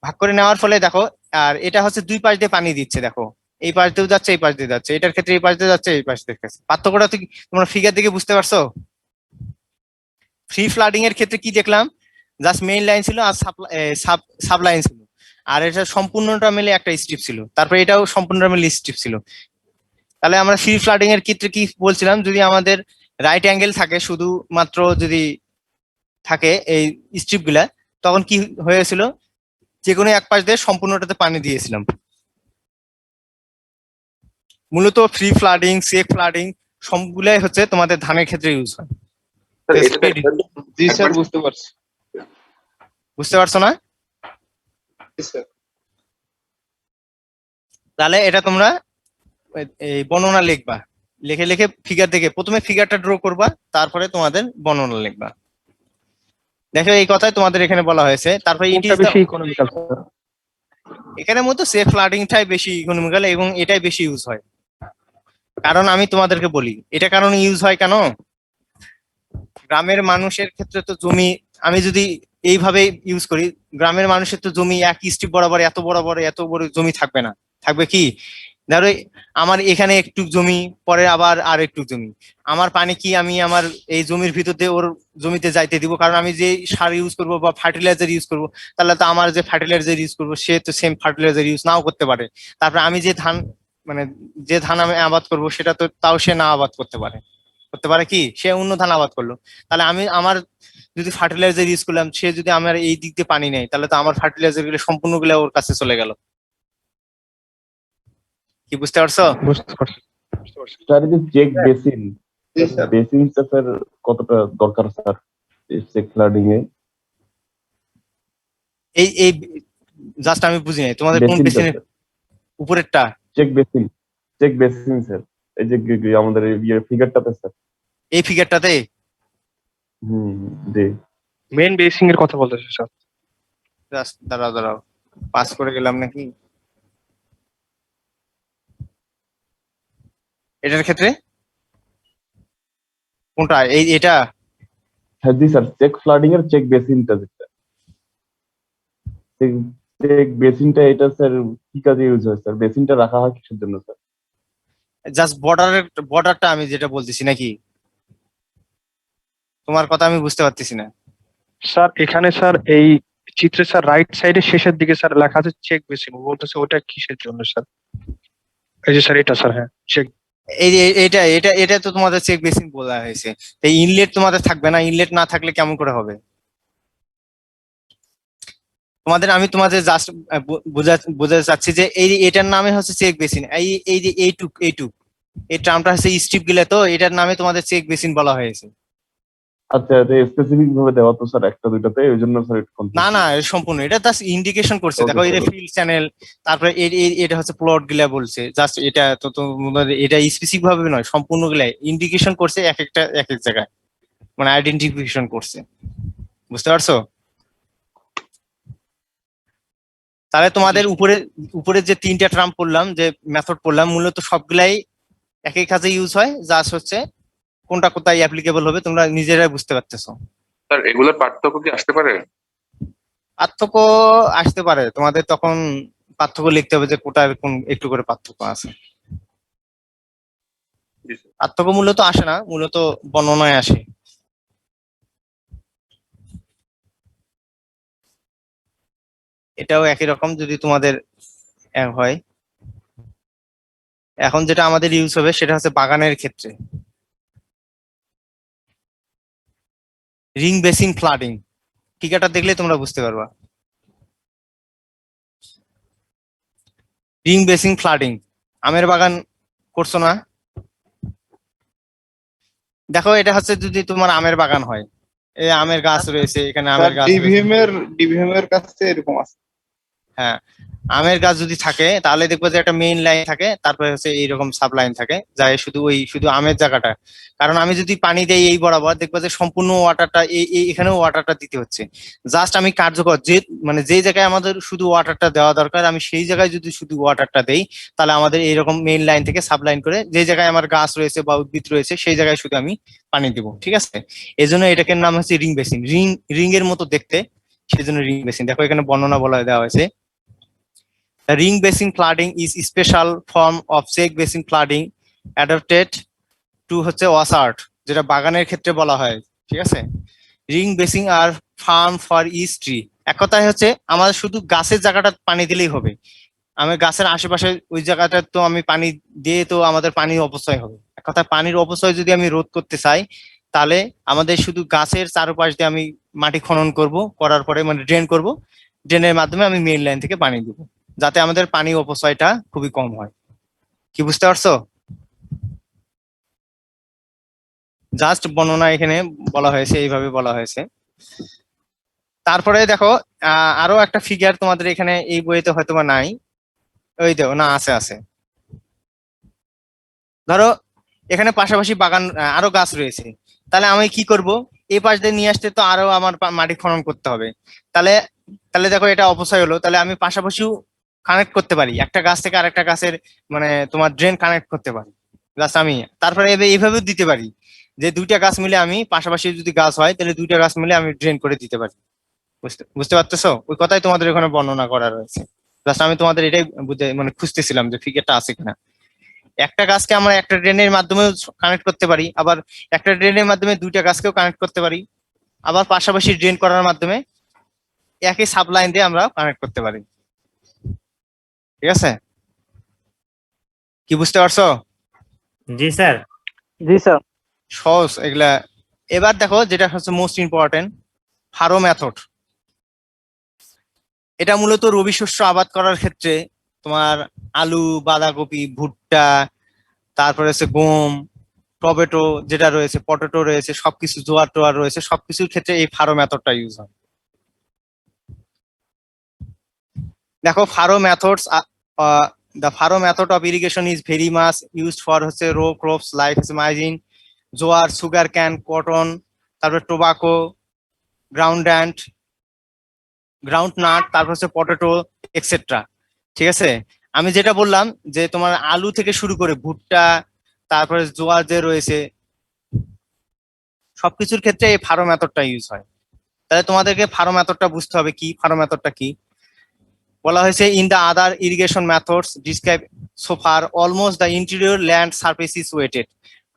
ভাগ করে নেওয়ার ফলে দেখো আর এটা হচ্ছে দুই পাশ দিয়ে পানি দিচ্ছে, দেখো এই পাশ দিয়েও যাচ্ছে এই পাশ দিয়ে যাচ্ছে, এটার ক্ষেত্রে এই পাশ দিয়ে যাচ্ছে এই পাশ দিয়ে যাচ্ছে। পার্থক্যটা তোমরা ফিগার দেখে বুঝতে পারছো? ফ্রি ফ্লাডিং এর ক্ষেত্রে কি দেখলাম, জাস্ট মেইন লাইন ছিল আর সাব লাইন ছিল, আর এটা সম্পূর্ণটা মিলে একটা স্ট্রিপ ছিল, তারপরে এটাও সম্পূর্ণটা মিলে স্ট্রিপ ছিল। তাহলে আমরা ফ্রি ফ্লাডিং এর ক্ষেত্রে কি বলছিলাম, যদি আমাদের রাইট অ্যাঙ্গেল থাকে শুধুমাত্র যদি থাকে এই স্ট্রিপ গুলা, তখন কি হয়েছিল, যে কোনো এক পাশ দিয়ে সম্পূর্ণটাতে পানি দিয়েছিলাম। মূলত ফ্রি ফ্লাডিং, সেক ফ্লাডিং সবগুলাই হচ্ছে তোমাদের ধানের ক্ষেত্রে ইউজ হয়। স্যার এটা জি স্যার, বুঝতে পারছি। বুঝতে পারছো না? জি স্যার। তাহলে এটা তোমরা এই বর্ণনা লিখবা, লিখে লিখে ফিগার দেখে প্রথমে ফিগারটা ড্র করবা, তারপরে তোমাদের বর্ণনা লিখবা। দেখো এই কথাই তোমাদের এখানে বলা হয়েছে। তারপরে ইট ইজ বেশি ইকোনমিক্যাল স্যার? এখানে মতো সেফ ফ্লাডিংটাই বেশি ইকোনমিক্যাল এবং এটাই বেশি ইউজ হয়। কারণ আমি তোমাদেরকে বলি এটা কারণ ইউজ হয় কেন, গ্রামের মানুষের ক্ষেত্রে তো জমি, আমি যদি এইভাবে ইউজ করি, গ্রামের মানুষের তো জমি এক স্ট্রিপ বরাবর এত বড় জমি থাকবে না, থাকবে কি, ধরো আমার এখানে একটু জমি, পরে আবার আর একটু জমি, আমার পানি কি আমি আমার এই জমির ভিতর দিয়ে ওর জমিতে যাইতে দিব? কারণ আমি যে সার ইউজ করবো বা ফার্টিলাইজার ইউজ করবো, তাহলে তো আমার যে ফার্টিলাইজার ইউজ করবো সে তো সেম ফার্টিলাইজার ইউজ নাও করতে পারে। তারপরে আমি যে ধান, মানে যে ধান আমি আবাদ করবো সেটা তো তাও সে না আবাদ করতে পারে, করতে পারে কি, সে অন্য ধান আবাদ করলো। তাহলে আমি আমার যদি ফার্টিলাইজার ইউজ করলাম, সে যদি আমার এই দিক দিয়ে পানি নেয়, তাহলে তো আমার ফার্টিলাইজার গুলো সম্পূর্ণ গুলো ওর কাছে চলে গেল। কি বুঝতে পারছো? বুঝতে পারছি। স্যার এই যে চেক বেসিন, জি স্যার। বেসিনটা স্যার কতটা দরকার স্যার চেক ফ্লাডিং এ? এই এই জাস্ট আমি বুঝি নাই তোমাদের কোন বেসিনের উপরেরটা? Check basin, check basin sir, এই যে আমাদের ফিগারটাতে স্যার। এই ফিগারটাতে? জি। মেইন বেসিং এর কথা বলতেছে স্যার। জাস্ট দাঁড়াও পাস করে গেলাম নাকি এটার ক্ষেত্রে? কোনটা? এটা? হ্যাঁ জি স্যার, চেক ফ্লাডিং এর চেক বেসিনটা যেটা, চেক বেসিনটা এটা স্যার কি কাজে ইউজ হয় স্যার? বেসিনটা রাখা হয় কিসের জন্য স্যার? জাস্ট বর্ডারটা আমি যেটা বলতেছি নাকি? তোমার কথা আমি বুঝতে পারতেছি না। স্যার এখানে স্যার এই চিত্রে স্যার রাইট সাইডে শেষের দিকে স্যার লেখা আছে চেক বেসিন, বলতেছে ওটা কিসের জন্য স্যার? এই যে স্যার এটা স্যার, হ্যাঁ চেক। এটা এটা এটা তো তোমাদের চেক বেসিন বলা হয়েছে। এই ইনলেট তোমাদের থাকবে না, ইনলেট না থাকলে কেমন করে হবে? আমি তোমাদের জাস্ট বোঝাতে চাচ্ছি যে এটার নামে হচ্ছে চেক বেসিন। এই যে এইটুক এই টার্মটা হচ্ছে স্ট্রিপ গিলে, তো এটার নামে তোমাদের চেক বেসিন বলা হয়েছে। আচ্ছা, এটা স্পেসিফিক ভাবে দেওয়া তো স্যার একটা দুইটাতে, ওই জন্য স্যার একটু confused। না সম্পূর্ণ এটা জাস্ট ইন্ডিকেশন করছে। Okay, দেখো এই যে sir. ফিল্ড চ্যানেল, তারপরে এটা হচ্ছে প্লট গুলা বলছে, জাস্ট এটা তো এটা স্পেসিফিক ভাবে নয়, সম্পূর্ণ গুলাই ইন্ডিকেশন করছে এক একটা এক এক জায়গায়, মানে আইডেন্টিফিকেশন করছে। বুঝতে পারছো? তাহলে তোমাদের উপরে যে তিনটা টার্ম পড়লাম, যে মেথড পড়লাম, মূলত সবগুলাই একই কাজে ইউজ হয়, জাস্ট হচ্ছে কোনটা কোথায় অ্যাপ্লিকেবল হবে তোমরা নিজেরাই বুঝতে পারতেছো। স্যার এগুলোর পার্থক্য কি আসতে পারে? পার্থক্য আসতে পারে, তোমাদের তখন পার্থক্য লিখতে হবে যে কোটার কোন একটু করে পার্থক্য আছে। জি স্যার। পার্থক্য মূলত আসে না, মূলত বর্ণনায় আসে। এটাও একই রকম যদি তোমাদের এক হয়। এখন যেটা আমাদের ইউজ হবে সেটা হচ্ছে বাগানের ক্ষেত্রে রিং বেসিন ফ্লাডিং। টিকাটা দেখলে তোমরা বুঝতে পারবা। রিং বেসিন ফ্লাডিং, আমের বাগান করছো না? দেখো এটা হচ্ছে যদি তোমার আমের বাগান হয়, এই আমের গাছ রয়েছে, এখানে আমের গাছ রয়েছে। ডিভিএম এর কাছে এরকম আছে। হ্যাঁ, আমের গাছ যদি থাকে তাহলে দেখবো যে একটা মেইন লাইন থাকে, তারপরে হচ্ছে এইরকম সাব লাইন থাকে, যায় শুধু আমের জায়গাটা। কারণ আমি যদি পানি দেই এই বরাবর, দেখবো যে সম্পূর্ণ ওয়াটারটা এখানেও ওয়াটারটা দিতে হচ্ছে। জাস্ট আমি কার্যকর মানে যে জায়গায় আমাদের শুধু ওয়াটারটা দেওয়া দরকার, আমি সেই জায়গায় যদি শুধু ওয়াটারটা দেই, তাহলে আমাদের এইরকম মেইন লাইন থেকে সাব লাইন করে যে জায়গায় আমার গাছ রয়েছে বা উদ্ভিদ রয়েছে সেই জায়গায় শুধু আমি পানি দিব। ঠিক আছে, এই জন্য এটাকে নাম হচ্ছে রিং বেসিন। রিং এর মতো দেখতে, সেই জন্য রিং বেসিন। দেখো এখানে বর্ণনা বলা দেওয়া হয়েছে। The ring basin flooding is a special form of check basin flooding adapted to হচ্ছে ওয়াসার্ট, যেটা বাগানের ক্ষেত্রে বলা হয়। ঠিক আছে, রিং বেসিং আর ফার্ম ফর ইচ ট্রি। এক কথায় হচ্ছে আমাদের শুধু গাছের জায়গাটা পানি দিলেই হবে, আমি গাছের আশেপাশে ওই জায়গাটা তো আমি পানি দিয়ে তো আমাদের পানির অপচয় হবে। এক কথায় পানির অপচয় যদি আমি রোধ করতে চাই, তাহলে আমাদের শুধু গাছের চারপাশ দিয়ে আমি মাটি খনন করব, করার পরে মানে ড্রেন করব, ড্রেনের মাধ্যমে আমি মেইন লাইন থেকে পানি দেবো, যাতে আমাদের পানি অপচয়টা খুবই কম হয়। কি বুঝতে পারছো? জাস্ট বর্ণনা এখানে বলা হয়েছে, এইভাবে বলা হয়েছে। তারপরে দেখো আরো একটা ফিগার তোমাদের এখানে এই বইতে হয়তো বা নাই, ওই দেখো না, আছে আছে। ধরো এখানে পাশাপাশি বাগান আরো গাছ রয়েছে, তাহলে আমি কি করব, এই পাশ দিয়ে নিয়ে আসতে তো আরো আমার মাটি খনন করতে হবে। তাহলে তাহলে দেখো এটা অপচয় হলো, তাহলে আমি পাশাপাশিও কানেক্ট করতে পারি, একটা গাছ থেকে আরেকটা গাছের মানে তোমার ড্রেন কানেক্ট করতে পারি। জাস্ট আমি তারপরে এইভাবেও দিতে পারি যে দুইটা গাছ মিলে আমি পাশাপাশি যদি গাছ হয় তাহলে দুইটা গাছ মিলে আমি ড্রেন করে দিতে পারি। বুঝতে বুঝতে পারতেছো? ওই কথাই তোমাদের ওখানে বর্ণনা করা রয়েছে। জাস্ট আমি তোমাদের এটাই বুঝে মানে খুঁজতেছিলাম যে ফিগারটা আছে কিনা। একটা গাছকে আমরা একটা ড্রেনের মাধ্যমে কানেক্ট করতে পারি, আবার একটা ড্রেনের মাধ্যমে দুইটা গাছকেও কানেক্ট করতে পারি, আবার পাশাপাশি ড্রেন করার মাধ্যমে একই সাবলাইন দিয়ে আমরা কানেক্ট করতে পারি। ঠিক আছে? কি বুঝতে পারছো? জি স্যার। জি স্যার। সহজ এগুলা। এবার দেখো যেটা হচ্ছে মোস্ট ইম্পর্টেন্ট, ফারো মেথড। এটা মূলত রবি শস্য আবাদ করার ক্ষেত্রে তোমার আলু, বাঁধাকপি, ভুট্টা, তারপরে হচ্ছে গম, টমেটো যেটা রয়েছে, পটেটো রয়েছে, সবকিছু, জোয়ার টোয়ার রয়েছে, সবকিছুর ক্ষেত্রে এই ফারো মেথডটা ইউজ হয়। দেখো Faro methods, the Faro method of irrigation is very much used for হচ্ছে রো ক্রপস লাইক হচ্ছে মাইজিন, জোয়ার, সুগার ক্যান, কটন, তারপরে টোবাকো, গ্রাউন্ড নাট, তারপর হচ্ছে পটেটো এক্সেট্রা। ঠিক আছে? আমি যেটা বললাম যে তোমার আলু থেকে শুরু করে ভুট্টা, তারপরে জোয়ার যে রয়েছে, সবকিছুর ক্ষেত্রে এই ফারো মেথডটা ইউজ হয়। তাহলে তোমাদেরকে ফারো মেথডটা বুঝতে হবে। কি ফারো মেথডটা কি বলা হয়েছে? In the other irrigation methods describe so far almost the interior land surface is wetted.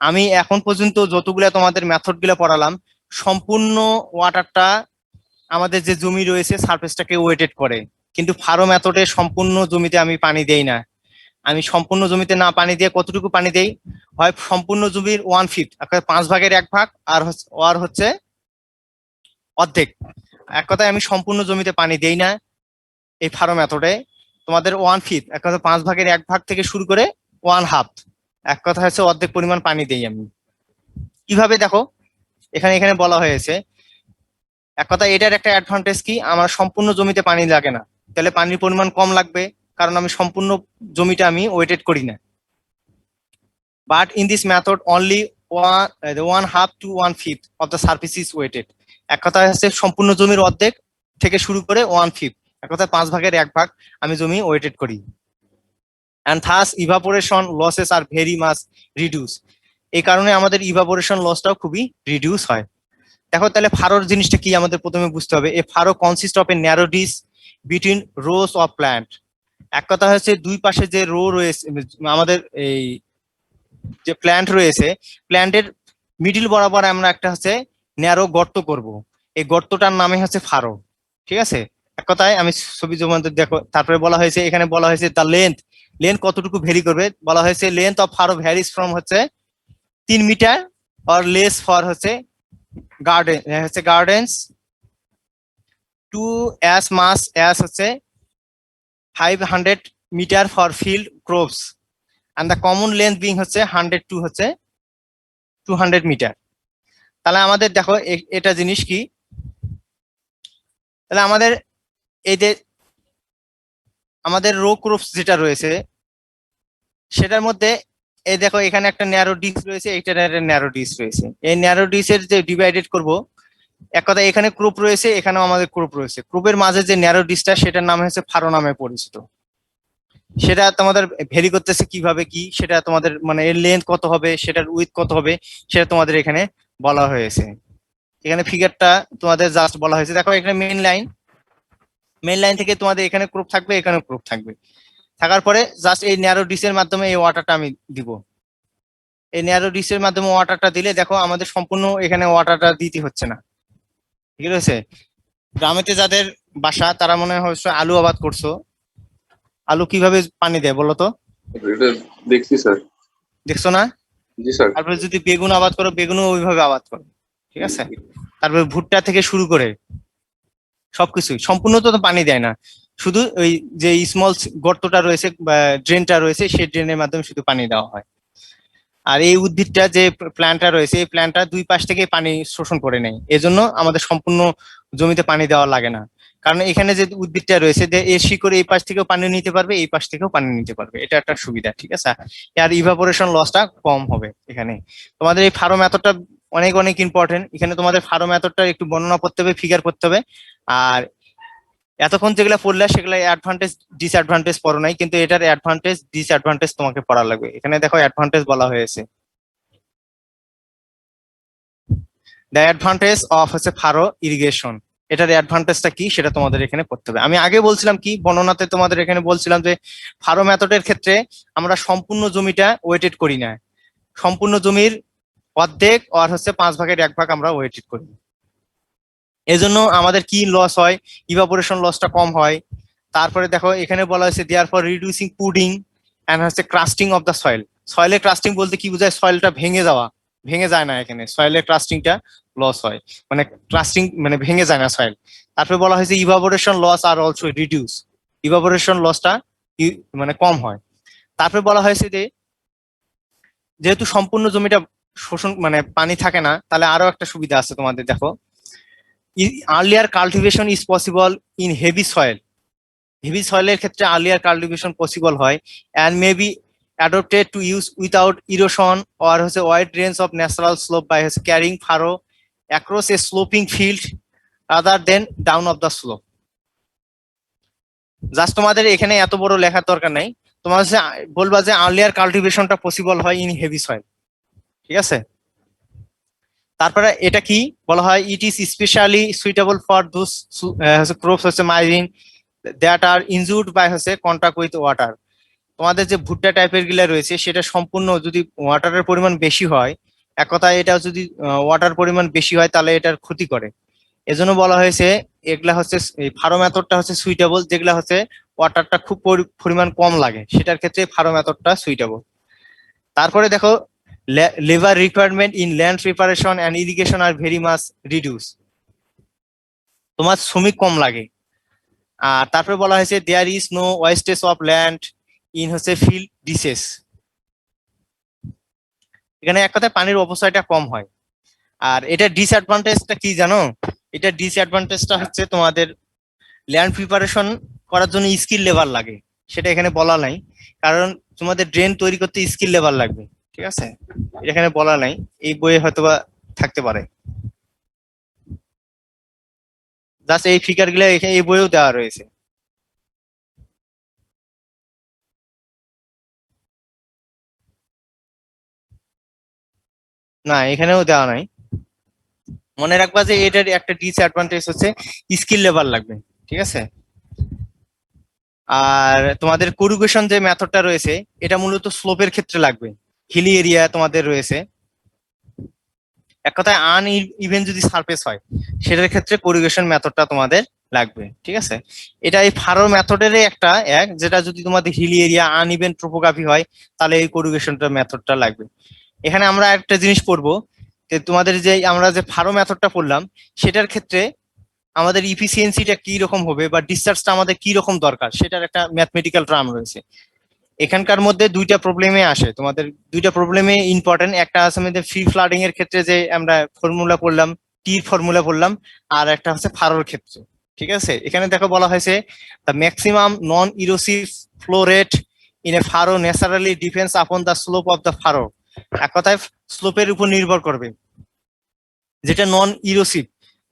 আমি এখন পর্যন্ত যতগুলা তোমাদের মেথড গুলা পড়ালাম, সম্পূর্ণ ওয়াটারটা আমাদের যে জমি রয়েছে সারফেসটাকে ওয়েটেড করে, কিন্তু ফারো মেথডে সম্পূর্ণ জমিতে আমি পানি দেই না। আমি সম্পূর্ণ জমিতে না পানি দিয়ে কতটুকু পানি দেই, হয় সম্পূর্ণ জমির 1/5 অর্থাৎ 5/1 আর হচ্ছে অর্ধেক। এক কথায় আমি সম্পূর্ণ জমিতে পানি দেই না এই ফারো মেথডে। তোমাদের 1/5 এক কথা 5/1 থেকে শুরু করে 1/2, এক কথা হচ্ছে অর্ধেক পরিমাণ পানি দেই আমি। কিভাবে দেখো এখানে বলা হয়েছে, এক কথা এটার একটা অ্যাডভান্টেজ কি, আমার সম্পূর্ণ জমিতে পানি লাগে না, তাহলে পানির পরিমাণ কম লাগবে, কারণ আমি সম্পূর্ণ জমিটা আমি ওয়েটেড করি না। But in this method only 1/2 to 1/5 of the surface is wetted. এক কথা হচ্ছে সম্পূর্ণ জমির অর্ধেক থেকে শুরু করে 1/5, এক কথা 5/1 আমি জমি ওয়েটেড করি। and thus evaporation losses are very much reduced। এই কারণে আমাদের ইভাপোরেশন লসটাও খুবই রিডিউস হয়। দেখো তাহলে ফারোর জিনিসটা কি আমাদের প্রথমে বুঝতে হবে। A furrow consist of a narrow ditch between rows of plant. এক কথা হচ্ছে দুই পাশে যে রো রয়েছে, আমাদের এই যে প্ল্যান্ট রয়েছে, প্ল্যান্টের মিডিল বরাবর আমরা একটা হচ্ছে ন্যারো গর্ত করব, এই গর্তটার নামে হচ্ছে ফারো। ঠিক আছে? এক কথায় আমি ছবি জমাতে দেখো, তারপরে বলা হয়েছে, এখানে বলা হয়েছে দ্য লেন্থ কতটুকু ভেরি করবে, বলা হয়েছে length of furrow varies from হচ্ছে 3 মিটার অর লেস ফর হচ্ছে gardens to as much as হচ্ছে 500 metre for field crops and the common length being হচ্ছে 100 to হচ্ছে 200 মিটার। তাহলে আমাদের দেখো এটা জিনিস কি, তাহলে আমাদের এই যে আমাদের রো ক্রপস যেটা রয়েছে সেটার মধ্যে এই দেখো এখানে একটা ন্যারো ডিস রয়েছে, এইটার একটা ন্যারো ডিস রয়েছে। এই ন্যারো ডিসের যে ডিভাইডেড করব, এক কথা এখানে ক্রপ রয়েছে, এখানেও আমাদের ক্রপ রয়েছে, ক্রপের মাঝে যে ন্যারো ডিসটা সেটার নাম হচ্ছে ফারো নামে পরিচিত। সেটা তোমাদের ভেরি করতেছে কিভাবে কি, সেটা তোমাদের মানে এর লেন্থ কত হবে, সেটার উইথ কত হবে, সেটা তোমাদের এখানে বলা হয়েছে। এখানে ফিগারটা তোমাদের জাস্ট বলা হয়েছে। দেখো এখানে মেইন লাইন থেকে তোমাদের এখানে ক্রপ থাকবে, এখানে ক্রপ থাকবে, থাকার পরে জাস্ট এই ন্যারো ডিসের মাধ্যমে এই ওয়াটারটা আমি দিব। এই ন্যারো ডিসের মাধ্যমে ওয়াটারটা দিলে দেখো আমাদের সম্পূর্ণ এখানে ওয়াটারটা দিতে হচ্ছে না। ঠিক আছে? গ্রামেতে যাদের বাসা তারা মনে হয় অবশ্য আলু আবাদ করছো। আলু কিভাবে পানি দেয় বলো তো? এটা দেখছি স্যার। দেখছো না? জি স্যার। তারপরে যদি বেগুন আবাদ করো, বেগুনও ওইভাবে আবাদ করো, ঠিক আছে? তারপরে ভুট্টা থেকে শুরু করে সবকিছুই সম্পূর্ণ তো পানি দেয় না, শুধু ওই যে স্মল গর্তটা রয়েছে বা ড্রেনটা রয়েছে সেই ড্রেনের মাধ্যমে শুধু পানি দেওয়া হয়। আর এই উদ্ভিদটা যে প্ল্যান্টটা রয়েছে এই প্ল্যান্টটা দুই পাশ থেকে পানি শোষণ করে নেয়, এজন্য আমাদের সম্পূর্ণ জমিতে পানি দেওয়া লাগে না। কারণ এখানে যে উদ্ভিদটা রয়েছে যে এর শিকড় এই পাশ থেকেও পানি নিতে পারবে, এই পাশ থেকেও পানি নিতে পারবে, এটা একটা সুবিধা, ঠিক আছে? আর ইভাপোরেশন লসটা কম হবে এখানে। তোমাদের এই ফার্ম মেথডটা অনেক অনেক ইম্পর্টেন্ট। এখানে তোমাদের ফার্ম মেথডটা একটু বর্ণনা করতে হবে, ফিগার করতে হবে। আর এতক্ষণ যেগুলো পড়লে সেগুলো অ্যাডভান্টেজ ডিসঅ্যাডভান্টেজ পড়ো নাই, কিন্তু এটার অ্যাডভান্টেজ ডিসঅ্যাডভান্টেজ তোমাকে পড়া লাগবে। এখানে দেখো অ্যাডভান্টেজ বলা হয়েছে, দ্য অ্যাডভান্টেজ অফ হচ্ছে ফারো ইরিগেশন। এটার অ্যাডভান্টেজটা কি সেটা তোমাদের এখানে পড়তে হবে। আমি আগে বলছিলাম কি বর্ণনাতে তোমাদের এখানে বলছিলাম যে ফারো মেথডের ক্ষেত্রে আমরা সম্পূর্ণ জমিটা ওয়েটেড করি না, সম্পূর্ণ জমির অর্ধেক আর হচ্ছে 1/5 আমরা ওয়েটেড করি। এজন্য আমাদের কি লস হয়, ইভাপোরেশন লসটা কম হয়। তারপরে দেখো এখানে বলা হয়েছে there for reducing puddling and হচ্ছে ক্রাস্টিং অফ দ্য সয়েল। সয়েলের ক্রাস্টিং বলতে কি বোঝায়? সয়েলটা ভেঙে যাওয়া, ভেঙে যায় না এখানে, সয়েলের ক্রাস্টিংটা লস হয়, মানে ক্রাস্টিং মানে ভেঙে যায় না সয়েল। তারপরে বলা হয়েছে ইভাপোরেশন লস আর অলসো রিডিউস, ইভাপোরেশন লসটা মানে কম হয়। তারপরে বলা হয়েছে যে যেহেতু সম্পূর্ণ জমিটা শোষণ মানে পানি থাকে না, তাহলে আরো একটা সুবিধা আছে তোমাদের। দেখো earlier cultivation is possible in heavy soil. Heavy সয়েলের ক্ষেত্রে আর্লিয়ার কাল্টিভেশন পসিবল হয় and may be adapted to use without erosion or হচ্ছে wide range of natural slope by হচ্ছে carrying furrow across a sloping field rather than down of the slope. Just তোমাদের এখানে এত বড় লেখার দরকার নাই, তোমার হচ্ছে বলবা যে আর্লিয়ার কাল্টিভেশনটা পসিবল হয় ইন হেভি সয়েল, ঠিক আছে? তারপরে এটা কি বলা হয়, it is specially suitable for those crops হচ্ছে মাইরিন দ্যাট আর ইনজুর্ড বাই হচ্ছে কন্টাক্ট উইথ ওয়াটার। তোমাদের যে ভুট্টা টাইপের গুলা রয়েছে সেটা সম্পূর্ণ যদি ওয়াটারের পরিমাণ বেশি হয়, এক কথায় এটা যদি ওয়াটার পরিমাণ বেশি হয় তাহলে এটার ক্ষতি করে। এজন্য বলা হয়েছে এগুলা হচ্ছে এই ফারো মেথডটা হচ্ছে সুইটেবল, যেগুলা হচ্ছে ওয়াটারটা খুব পরিমাণ কম লাগে সেটার ক্ষেত্রে ফারো মেথডটা সুইটেবল। তারপরে দেখো labour requirement in land preparation and irrigation আর ভেরি মাচ রিডিউস, তোমার শ্রমিক কম লাগে। আর তারপরে বলা হয়েছে there is no wastage of land in হচ্ছে ফিল্ড ডিসেস। এখানে এক কথায় পানির অপচয়টা কম হয়। আর এটা ডিসঅ্যাডভান্টেজটা কি জানো? এটা ডিসঅ্যাডভান্টেজটা হচ্ছে তোমাদের ল্যান্ড প্রিপারেশন করার জন্য স্কিল লেবার লাগে, সেটা এখানে বলা নাই, কারণ তোমাদের ড্রেন তৈরি করতে স্কিল লেবার লাগবে, ঠিক আছে? এখানে বলা নাই, এই বইয়ে হয়তোবা থাকতে পারে। জাস্ট এই ফিগার গুলো এখানে এই বইয়েও দেওয়া রয়েছে। না এখানেও দেওয়া নাই। মনে রাখবা যে এটার একটা ডিসঅ্যাডভান্টেজ হচ্ছে স্কিল লেবার লাগবে, ঠিক আছে? আর তোমাদের কোরিগেশন যে মেথডটা রয়েছে এটা মূলত স্লোপের ক্ষেত্রে লাগবে, হিলি এরিয়া তোমাদের রয়েছে, এক কথায় আন ইভেন যদি সারফেস হয় সেটার ক্ষেত্রে কোরিগেশন মেথডটা তোমাদের লাগবে, ঠিক আছে? এটা এই ফারো মেথডের একটা যেটা যদি তোমাদের হিলি এরিয়া আন ইভেন ট্রোপোগ্রাফি হয় তাহলে এই কোরিগেশনটা মেথডটা লাগবে। এখানে আমরা একটা জিনিস পড়বো যে তোমাদের যে আমরা যে ফারো মেথডটা পড়লাম সেটার ক্ষেত্রে আমাদের ইফিসিয়েন্সিটা কি রকম হবে বা ডিসচার্জটা আমাদের কি রকম দরকার সেটার একটা ম্যাথমেটিক্যাল টার্ম রয়েছে। এখানকার মধ্যে দুইটা প্রবলেমে আসে, তোমাদের দুইটা প্রবলেমে ইম্পর্টেন্ট। একটা আছে আমাদের ফ্রি ফ্লাডিং এর ক্ষেত্রে যে আমরা ফর্মুলা পড়লাম, টির ফর্মুলা পড়লাম, আর একটা হচ্ছে ফারোর ক্ষেত্রে, ঠিক আছে? এখানে দেখো বলা হয়েছে the maximum non erosive flow rate in a furrow naturally depends upon the slope of the furrow. এক কথায় স্লোপের উপর নির্ভর করবে, যেটা নন ইরোসিভ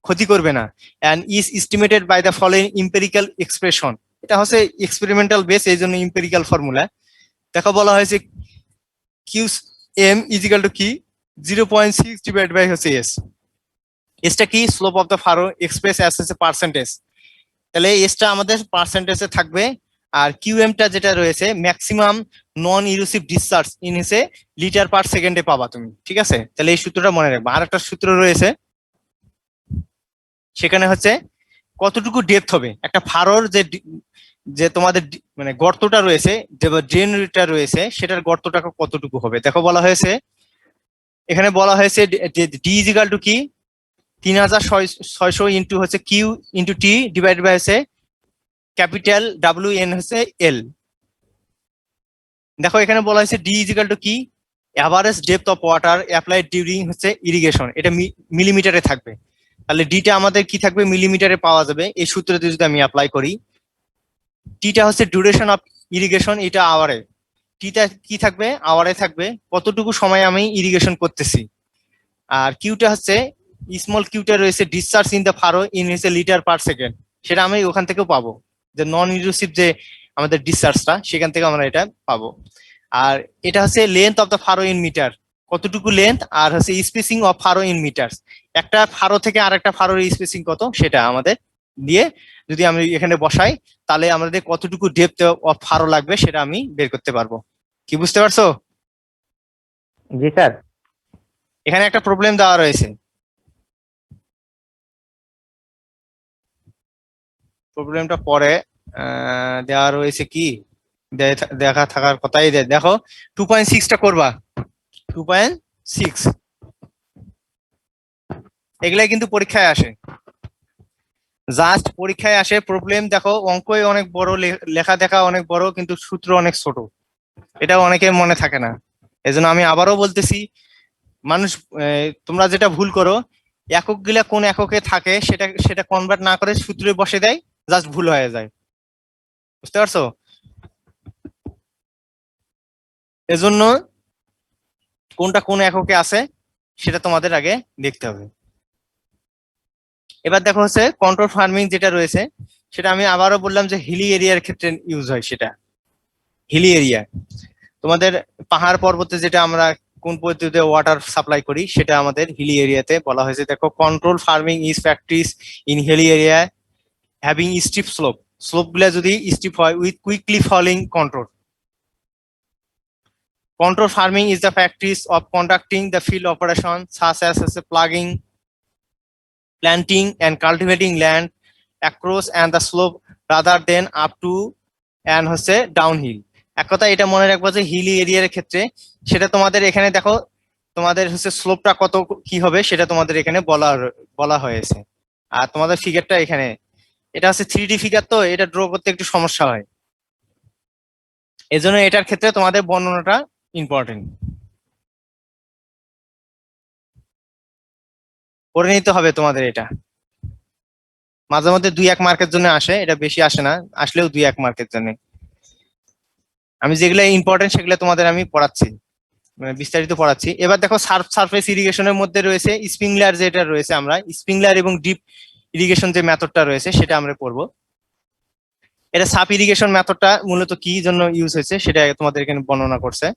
ক্ষতি করবে না, and is estimated by the following empirical expression. এটা হচ্ছে এক্সপেরিমেন্টাল বেস, এই জন্য এম্পিরিক্যাল ফর্মুলা। দেখো বলা হয়েছে কিউ এম ইজিক্যাল টু কি 0.6 ডিভাইড বাই হচ্ছে এস। এসটা কি? Slope of the furrow express as হচ্ছে পার্সেন্টেজ, তাহলে এসটা আমাদের পার্সেন্টেজে থাকবে। আর কিউএমটা যেটা রয়েছে maximum non erosive discharge in হচ্ছে লিটার পার সেকেন্ডে পাবা তুমি, ঠিক আছে? তাহলে এই সূত্রটা মনে রাখবা। আর একটা সূত্র রয়েছে সেখানে হচ্ছে কতটুকু ডেপথ হবে একটা ফারোর যে তোমাদের মানে গর্তটা রয়েছে, যে ড্রেনটা রয়েছে সেটার গর্তটা কতটুকু হবে। দেখো বলা হয়েছে, এখানে বলা হয়েছে যে ডি ইজ ইকাল টু কি 3600 ইন্টু হচ্ছে Q into T divided by হচ্ছে ক্যাপিটাল ডাব্লিউ এন হচ্ছে এল। দেখো এখানে বলা হয়েছে ডি ইজ ইকাল টু কি average depth of water applied during হচ্ছে ইরিগেশন, এটা মিলিমিটারে থাকবে। তাহলে ডিটা আমাদের কি থাকবে, মিলিমিটারে পাওয়া যাবে। এই সূত্রতে যদি আমি অ্যাপ্লাই করি, টিটা হচ্ছে ডিউরেশন অফ ইরিগেশন, এটা আওয়ারে। টিটা কি থাকবে, আওয়ারে থাকবে, কতটুকু সময় আমি ইরিগেশন করতেছি। আর কিউটা হচ্ছে স্মল কিউটা রয়েছে discharge in the furrow in হচ্ছে লিটার পার সেকেন্ড, সেটা আমি ওখান থেকেও পাবো, যে নন ইনক্লুসিভ যে আমাদের ডিসচার্জটা সেখান থেকে আমরা এটা পাবো। আর এটা হচ্ছে length of the furrow in metre, কতটুকু লেন্থ, আর হচ্ছে spacing of furrow in metre, একটা ফারো থেকে আরেকটা ফারোর স্পেসিং কত সেটা আমাদের দিয়ে যদি আমি এখানে বসাই, তাহলে আমাদের কতটুকু ডেপথ অফ ফারো লাগবে সেটা আমি বের করতে পারবো। কি বুঝতে পারছো? জি স্যার। এখানে একটা প্রবলেম দেওয়া রয়েছে, প্রবলেমটা পরে দেওয়া রয়েছে, কি দেখা থাকার কথাই। দেখো 2.6টা করবা, 2.6 এগুলাই কিন্তু পরীক্ষায় আসে, জাস্ট পরীক্ষায় আসে প্রবলেম। দেখো অঙ্কই অনেক বড়, লেখা দেখা অনেক বড়, কিন্তু সূত্র অনেক ছোট, এটা অনেকের মনে থাকে না। এজন্য আমি আবারও বলতেছি, মানুষ তোমরা যেটা ভুল করো, একক গুলা কোন এককে থাকে সেটা সেটা কনভার্ট না করে সূত্রে বসে দেয়, জাস্ট ভুল হয়ে যায়। বুঝতে পারছো? এজন্য কোনটা কোন এককে আছে সেটা তোমাদের আগে দেখতে হবে। এবার দেখো হচ্ছে কন্ট্রোল ফার্মিং যেটা রয়েছে, সেটা আমি আবারও বললাম যে হিলি এরিয়ার ক্ষেত্রে ইউজ হয়। সেটা হিলি এরিয়া, তোমাদের পাহাড় পর্বতে যেটা আমরা কোন পদ্ধতিতে ওয়াটার সাপ্লাই করি সেটা আমাদের হিলি এরিয়াতে বলা হয়েছে। দেখো control farming is practice in hilly area having steep slope, slope গুলা যদি স্টিপ হয় with quickly falling control. Control farming is the practice of conducting the field operation such as plugging, planting and cultivating land across and the slope rather than up to and হচ্ছে downhill। এক কথা এটা মনে রাখবো যে হিলি এরিয়ার ক্ষেত্রে সেটা তোমাদের এখানে দেখো তোমাদের হচ্ছে স্লোপটা কত কি হবে সেটা তোমাদের এখানে বলা হয়েছে। আর তোমাদের ফিগারটা এখানে, এটা হচ্ছে 3D ফিগার, তো এটা ড্র করতে একটু সমস্যা হয়, এজন্য এটার ক্ষেত্রে তোমাদের বর্ণনাটা ইম্পর্টেন্ট করে নিতে হবে তোমাদের। এটা মাঝে মধ্যে 2-1 মার্কের জন্য আসে, এটা বেশি আসে না, আসলেও 2-1 মার্কের জন্য। আমি যেগুলো ইম্পর্টেন্ট সেগুলো তোমাদের আমি পড়াচ্ছি, মানে বিস্তারিত পড়াচ্ছি। এবার দেখো সারফেস ইরিগেশনের মধ্যে রয়েছে স্প্রিংলার, যেটা রয়েছে আমরা স্প্রিংলার এবং ডিপ ইরিগেশন যে মেথডটা রয়েছে সেটা আমরা পড়বো। এটা সাব ইরিগেশন মেথডটা মূলত কি জন্য ইউজ হয়েছে সেটা তোমাদের এখানে বর্ণনা করছে।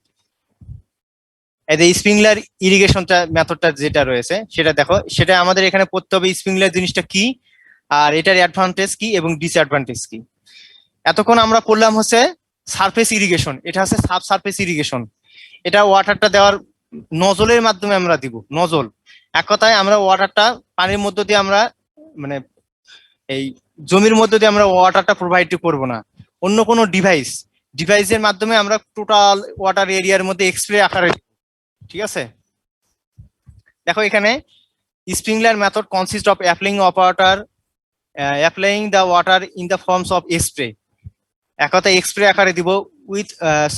এই স্প্রিংলার ইরিগেশনটা মেথডটা যেটা রয়েছে সেটা দেখো, সেটা আমাদের এখানে পড়তে হবে স্প্রিংলার জিনিসটা কি, আর এটার অ্যাডভান্টেজ কি এবং ডিসঅ্যাডভান্টেজ কি। এতক্ষণ আমরা পড়লাম হচ্ছে সারফেস ইরিগেশন, এটা হচ্ছে সাব সারফেস ইরিগেশন। এটা ওয়াটারটা দেওয়ার নজলের মাধ্যমে আমরা দিব, নজল। এক কথায় আমরা ওয়াটারটা পানির মধ্য দিয়ে আমরা মানে এই জমির মধ্য দিয়ে আমরা ওয়াটারটা প্রোভাইড করব না, অন্য কোনো ডিভাইসের মাধ্যমে আমরা টোটাল ওয়াটার এরিয়ার মধ্যে এক্সপ্রে আকারে, ঠিক আছে। দেখো এখানে sprinkler method consist of applying the water in the forms of spray. এক কথায় এক্সপ্রে আকারে দিব with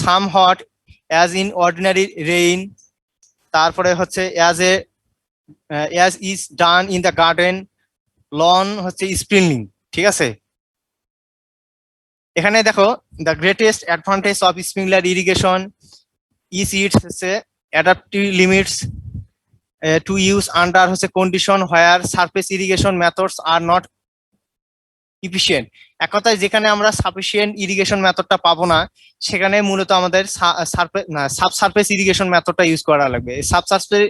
some hot as in ordinary rain, তারপরে হচ্ছে as is done in the garden lawn হচ্ছে স্প্রিংলিং, ঠিক আছে। এখানে দেখো the greatest advantage of sprinkler irrigation is its হচ্ছে adaptive limits to use under হচ্ছে condition where surface irrigation methods are not efficient. এক কথায় যেখানে আমরা সাফিসিয়েন্ট ইরিগেশন মেথডটা পাবো না সেখানে মূলত আমাদের সাব সারফেস ইরিগেশন মেথডটা ইউজ করা লাগবে। সাব সারফেস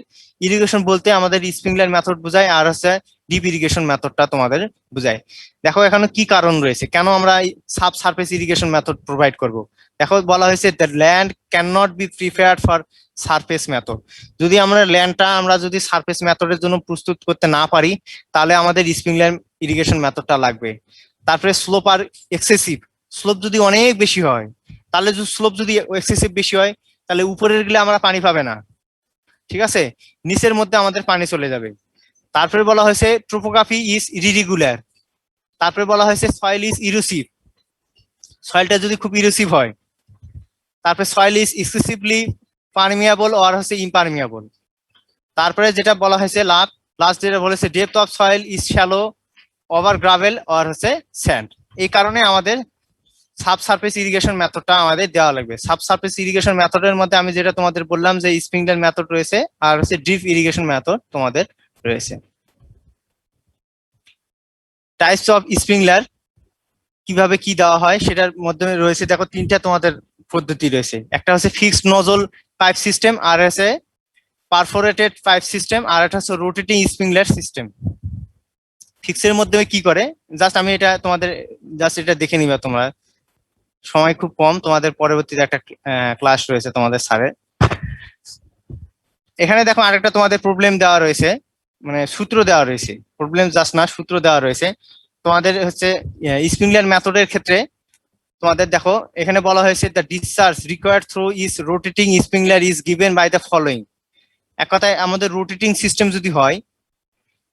ইরিগেশন বলতে আমাদের স্প্রিংলার মেথড বোঝায়, আর হচ্ছে ডিপ ইরিগেশন মেথডটা তোমাদের বোঝায়। দেখো এখানে কি কারণ রয়েছে কেন আমরা sub surface irrigation method provide করব। দেখো বলা হয়েছে the land can not be prepared for surface method. যদি আমরা ল্যান্ডটা আমরা যদি সারফেস মেথডের জন্য প্রস্তুত করতে না পারি তাহলে আমাদের স্প্রিংলার ইরিগেশন মেথডটা লাগবে। তারপরে স্লোপ আর এক্সেসিভ, স্লোপ যদি অনেক বেশি হয় তাহলে স্লোপ যদি এক্সেসিভ বেশি হয় তাহলে উপরের গেলে আমরা পানি পাবে না, ঠিক আছে, নিচের মধ্যে আমাদের পানি চলে যাবে। তারপরে বলা হয়েছে ট্রোপোগ্রাফি ইজ ইরিগুলার। তারপরে বলা হয়েছে সয়েল ইজ ইরোসিভ, সয়েলটা যদি খুব ইরোসিভ হয়। তারপরে সয়েল ইজ এক্সেসিভলি পারমিয়াবল আর হচ্ছে ইমপারমিয়াবল। তারপরে যেটা বলা হয়েছে লাস্ট যেটা বলেছে depth of soil is shallow, over gravel আর হচ্ছে স্যান্ড। এই কারণে আমাদের সাবসারফেস ইরিগেশন মেথডটা আমাদের দেওয়া লাগবে। সাবসারফেস ইরিগেশন মেথডের মধ্যে আমি যেটা তোমাদের বললাম যে স্প্রিংলার মেথড রয়েছে আর হচ্ছে ড্রিপ ইরিগেশন মেথড তোমাদের রয়েছে। টাইপস অফ স্প্রিংলার কিভাবে কি দেওয়া হয় সেটার মধ্যে রয়েছে, দেখো তিনটা তোমাদের পদ্ধতি রয়েছে। একটা হচ্ছে ফিক্সড নজল পাইপ সিস্টেম, আর হচ্ছে পারফোরেটেড পাইপ সিস্টেম, আর একটা হচ্ছে রোটেটিং স্প্রিংলার সিস্টেম। ফিক্সের মধ্যে কি করে, জাস্ট আমি এটা তোমাদের জাস্ট এটা দেখে নিবা তোমরা, সময় খুব কম, তোমাদের পরবর্তীতে একটা ক্লাস রয়েছে তোমাদের স্যারের। এখানে দেখো আরেকটা তোমাদের প্রবলেম দেওয়া রয়েছে, মানে সূত্র দেওয়া রয়েছে, প্রবলেম জাস্ট না সূত্র দেওয়া রয়েছে তোমাদের হচ্ছে স্প্রিংলার মেথডের ক্ষেত্রে। তোমাদের দেখো এখানে বলা হয়েছে the discharge required through is rotating sprinkler is given by the following. এক কথায় আমাদের রোটেটিং সিস্টেম যদি হয়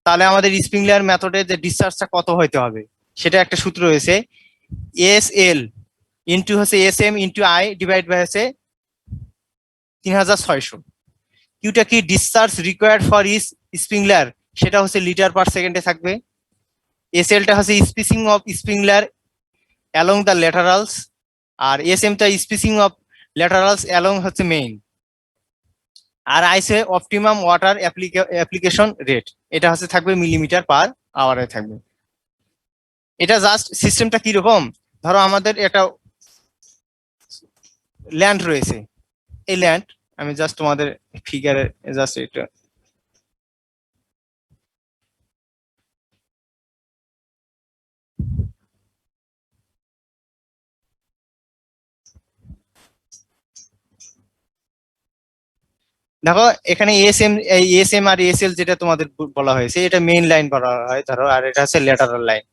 তাহলে আমাদের স্প্রিংলার মেথডে যে ডিসচার্জটা কত হইতে হবে সেটা একটা সূত্র রয়েছে, এস এল ইন্টু হচ্ছে S M into I divide by হচ্ছে 3600। কিউটা কি discharge required for each sprinkler, সেটা হচ্ছে লিটার পার সেকেন্ডে থাকবে। এস এলটা হচ্ছে spacing of sprinkler along the laterals, আর এস এমটা স্পেসিং অফ ল্যাটারালস অ্যালং হচ্ছে মেইন, আর আইসে অপটিমাম ওয়াটার অ্যাপ্লিকেশন রেট, এটা হচ্ছে থাকবে মিলিমিটার পার আওয়ারে থাকবে। এটা জাস্ট সিস্টেমটা কিরকম, ধরো আমাদের একটা ল্যান্ড রয়েছে, এই ল্যান্ড আমি জাস্ট তোমাদের ফিগারে জাস্ট এটা দেখো, এখানে S M R S L যেটা তোমাদের বলা হয়েছে এটা মেইন লাইন বলা হয় ধরো, আর এটা হচ্ছে ল্যাটারাল লাইন।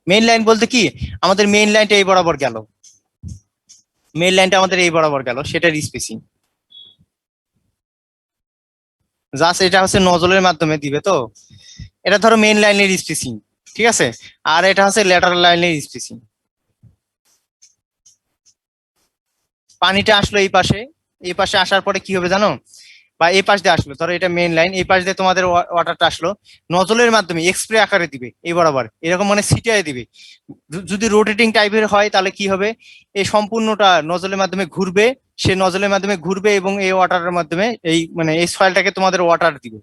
মেইন লাইন বলতে কি, আমাদের মেইন লাইনটা এই বরাবর গেল, মেইন লাইনটা আমাদের এই বরাবর গেল, সেটার স্পেসিং জাস্ট এটা হচ্ছে নজলের মাধ্যমে দিবে। তো এটা ধরো মেইন লাইনের স্পেসিং, ঠিক আছে, আর এটা হচ্ছে ল্যাটারাল লাইনের স্পেসিং। পানিটা আসলো এই পাশে আসার পরে কি হবে জানো, বা এই পাশ দিয়ে আসলো, ধরো এটা মেইন লাইন, এই পাশ দিয়ে তোমাদের ওয়াটারটা আসলো, নজলের মাধ্যমে এক্সপ্রে আকারে দিবে এই বরাবর, এরকম মানে ছিটিয়ে দিবে। যদি রোটেটিং টাইপের হয় তাহলে কি হবে, এই সম্পূর্ণটা নজলের মাধ্যমে ঘুরবে, সে নজলের মাধ্যমে ঘুরবে এবং এই ওয়াটারের মাধ্যমে এই মানে এই সয়েলটাকে তোমাদের ওয়াটার দিবে।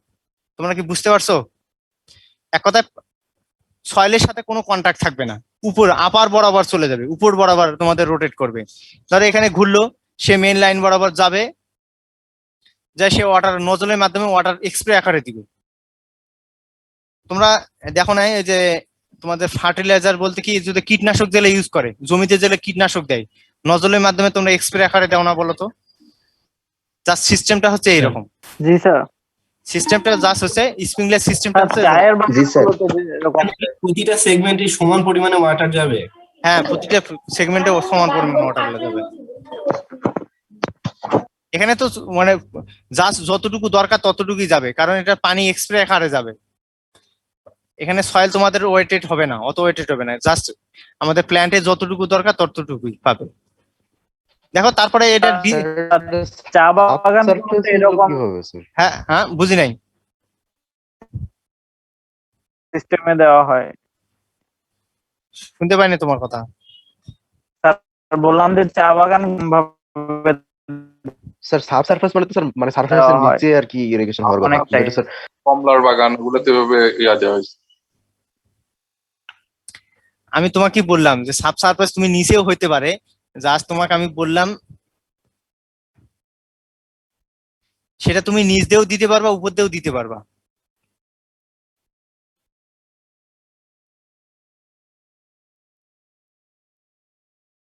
তোমরা কি বুঝতে পারছো? এক কথায় সয়েলের সাথে কোনো কন্ট্যাক্ট থাকবে না, উপর আপার বরাবর চলে যাবে, উপর বরাবর তোমাদের রোটেট করবে। ধরো এখানে ঘুরলো, সে মেইন লাইন বরাবর যাবে, যা সে ওয়াটার নজলের মাধ্যমে ওয়াটার এক্সপ্রে আকারে দিবে। তোমরা দেখো না এই যে তোমাদের ফার্টিলাইজার বলতে কি, যদি কীটনাশক জেলে ইউজ করে, জমিতে জেলে কীটনাশক দেয়, নজলের মাধ্যমে তোমরা এক্সপ্রে আকারে দাও না বলো তো? জাস্ট সিস্টেমটা হচ্ছে এইরকম, জি স্যার। সিস্টেমটা জাস্ট হচ্ছে স্প্রিংলার সিস্টেমটা হচ্ছে চায়ের জি স্যার। এরকম প্রতিটা সেগমেন্টে সমান পরিমাণে ওয়াটার যাবে। হ্যাঁ, প্রতিটা সেগমেন্টে সমান পরিমাণে ওয়াটার যাবে। এখানে তো মানে জাস্ট যতটুকু দরকার ততটুকুই যাবে, কারণ এটা পানি এক্সপ্রে আকারে যাবে। এখানে সয়েল তোমাদের ওয়েটেড হবে না, অত ওয়েটেড হবে না, জাস্ট আমাদের প্ল্যান্টে যতটুকু দরকার ততটুকুই পাবে। দেখো তারপরে এটা চা বাগান এরকম হ্যাঁ হ্যাঁ বুঝি নাই, সিস্টেমে দেওয়া হয়। শুনতে পাইনি তোমার কথা। বললাম যে চা বাগান ভাবে স্যার সাবসারফেস মানে তো স্যার মানে সারফেসের নিচে আর কি ইরিগেশন হওয়ার কথা অনেকটাই। যেটা স্যার কমলার বাগান ওগুলোতে এভাবে ইয়া দেওয়া হয়েছে। আমি তোমাকে বললাম যে সাবসারফেস তুমি নিচেও হইতে পারে, জাস্ট তোমাকে আমি বললাম সেটা তুমি নিচ দিয়েও দিতে পারবা, উপর দিয়েও দিতে পারবা।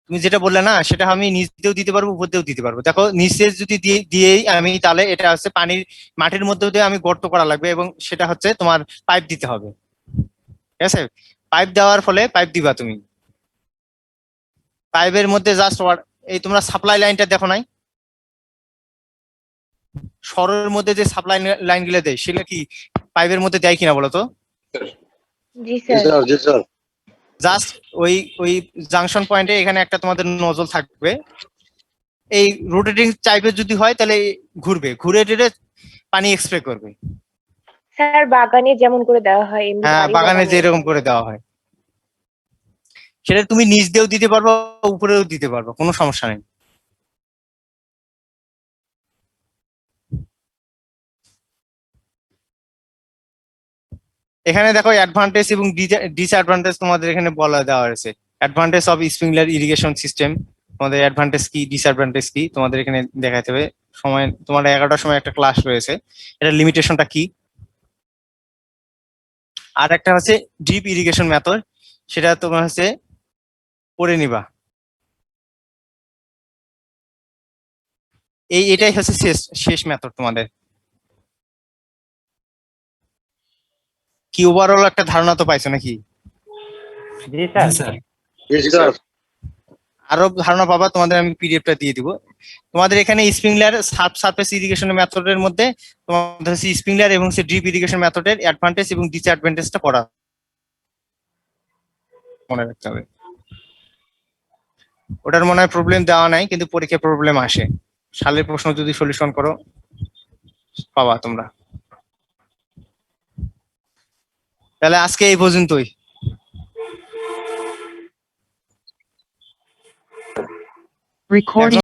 তুমি যেটা বললে না সেটা আমি নিচ দিয়েও দিতে পারবো, উপর দিয়েও দিতে পারবো। দেখো নিচে যদি দিয়েই আমি, তাহলে এটা হচ্ছে পানির মাটির মধ্যে দিয়ে আমি গর্ত করা লাগবে এবং সেটা হচ্ছে তোমার পাইপ দিতে হবে, ঠিক আছে। পাইপ দেওয়ার ফলে পাইপ দিবা তুমি, পাইপের মধ্যে জাস্ট এই তোমরা সাপ্লাই লাইনটা দেখো নাই, সরের মধ্যে যে সাপ্লাই লাইন গুলো দেয় সেগুলো কি পাইপের মধ্যে দেয় কিনা বলো তো? জি স্যার। জাস্ট ওই জাংশন পয়েন্টে এখানে একটা তোমাদের নজল থাকবে, এই রোটেটিং টাইপের যদি হয় তাহলে ঘুরবে, ঘুরে টেরে পানি এক্সপ্রে করবে। স্যার বাগানে যেমন করে দেওয়া হয় এমনি হ্যাঁ, বাড়ি বাগানে যেরকম করে দেওয়া হয় সেটা তুমি নিচ দিয়েও দিতে পারবে, উপরেও দিতে পারবে, কোনো সমস্যা নেই। এখানে দেখো অ্যাডভান্টেজ এবং ডিসঅ্যাডভান্টেজ তোমাদের এখানে বলা দেওয়া হয়েছে। Advantage of sprinkler irrigation system, তোমাদের অ্যাডভান্টেজ কি ডিসঅ্যাডভান্টেজ কি তোমাদের এখানে দেখাতে হবে। সময় তোমার 11টার সময় একটা ক্লাস রয়েছে, এটা লিমিটেশনটা কি। আর একটা হচ্ছে ড্রিপ ইরিগেশন মেথড, সেটা তোমার হচ্ছে পড়ে নিবা। এটাই হচ্ছে শেষ মেথড তোমাদের। কি ওভারঅল একটা ধারণা তো পাইছো নাকি? জি স্যার। আরো ধারণা পাবা, তোমাদের আমি পিডিএফটা দিয়ে দিব। তোমাদের এখানে স্প্রিংলার সারফেস ইরিগেশন মেথডের মধ্যে তোমাদের হচ্ছে স্প্রিংলার এবং ড্রিপ ইরিগেশন মেথডের অ্যাডভান্টেজ এবং ডিসঅ্যাডভান্টেজটা পড়া মনে রাখতে হবে। ওটার মনে হয় প্রবলেম দেওয়া নাই, কিন্তু পরীক্ষায় প্রবলেম আসে। সালের প্রশ্ন যদি সলিউশন করো পাবা তোমরা। তাহলে আজকে এই পর্যন্তই। Recording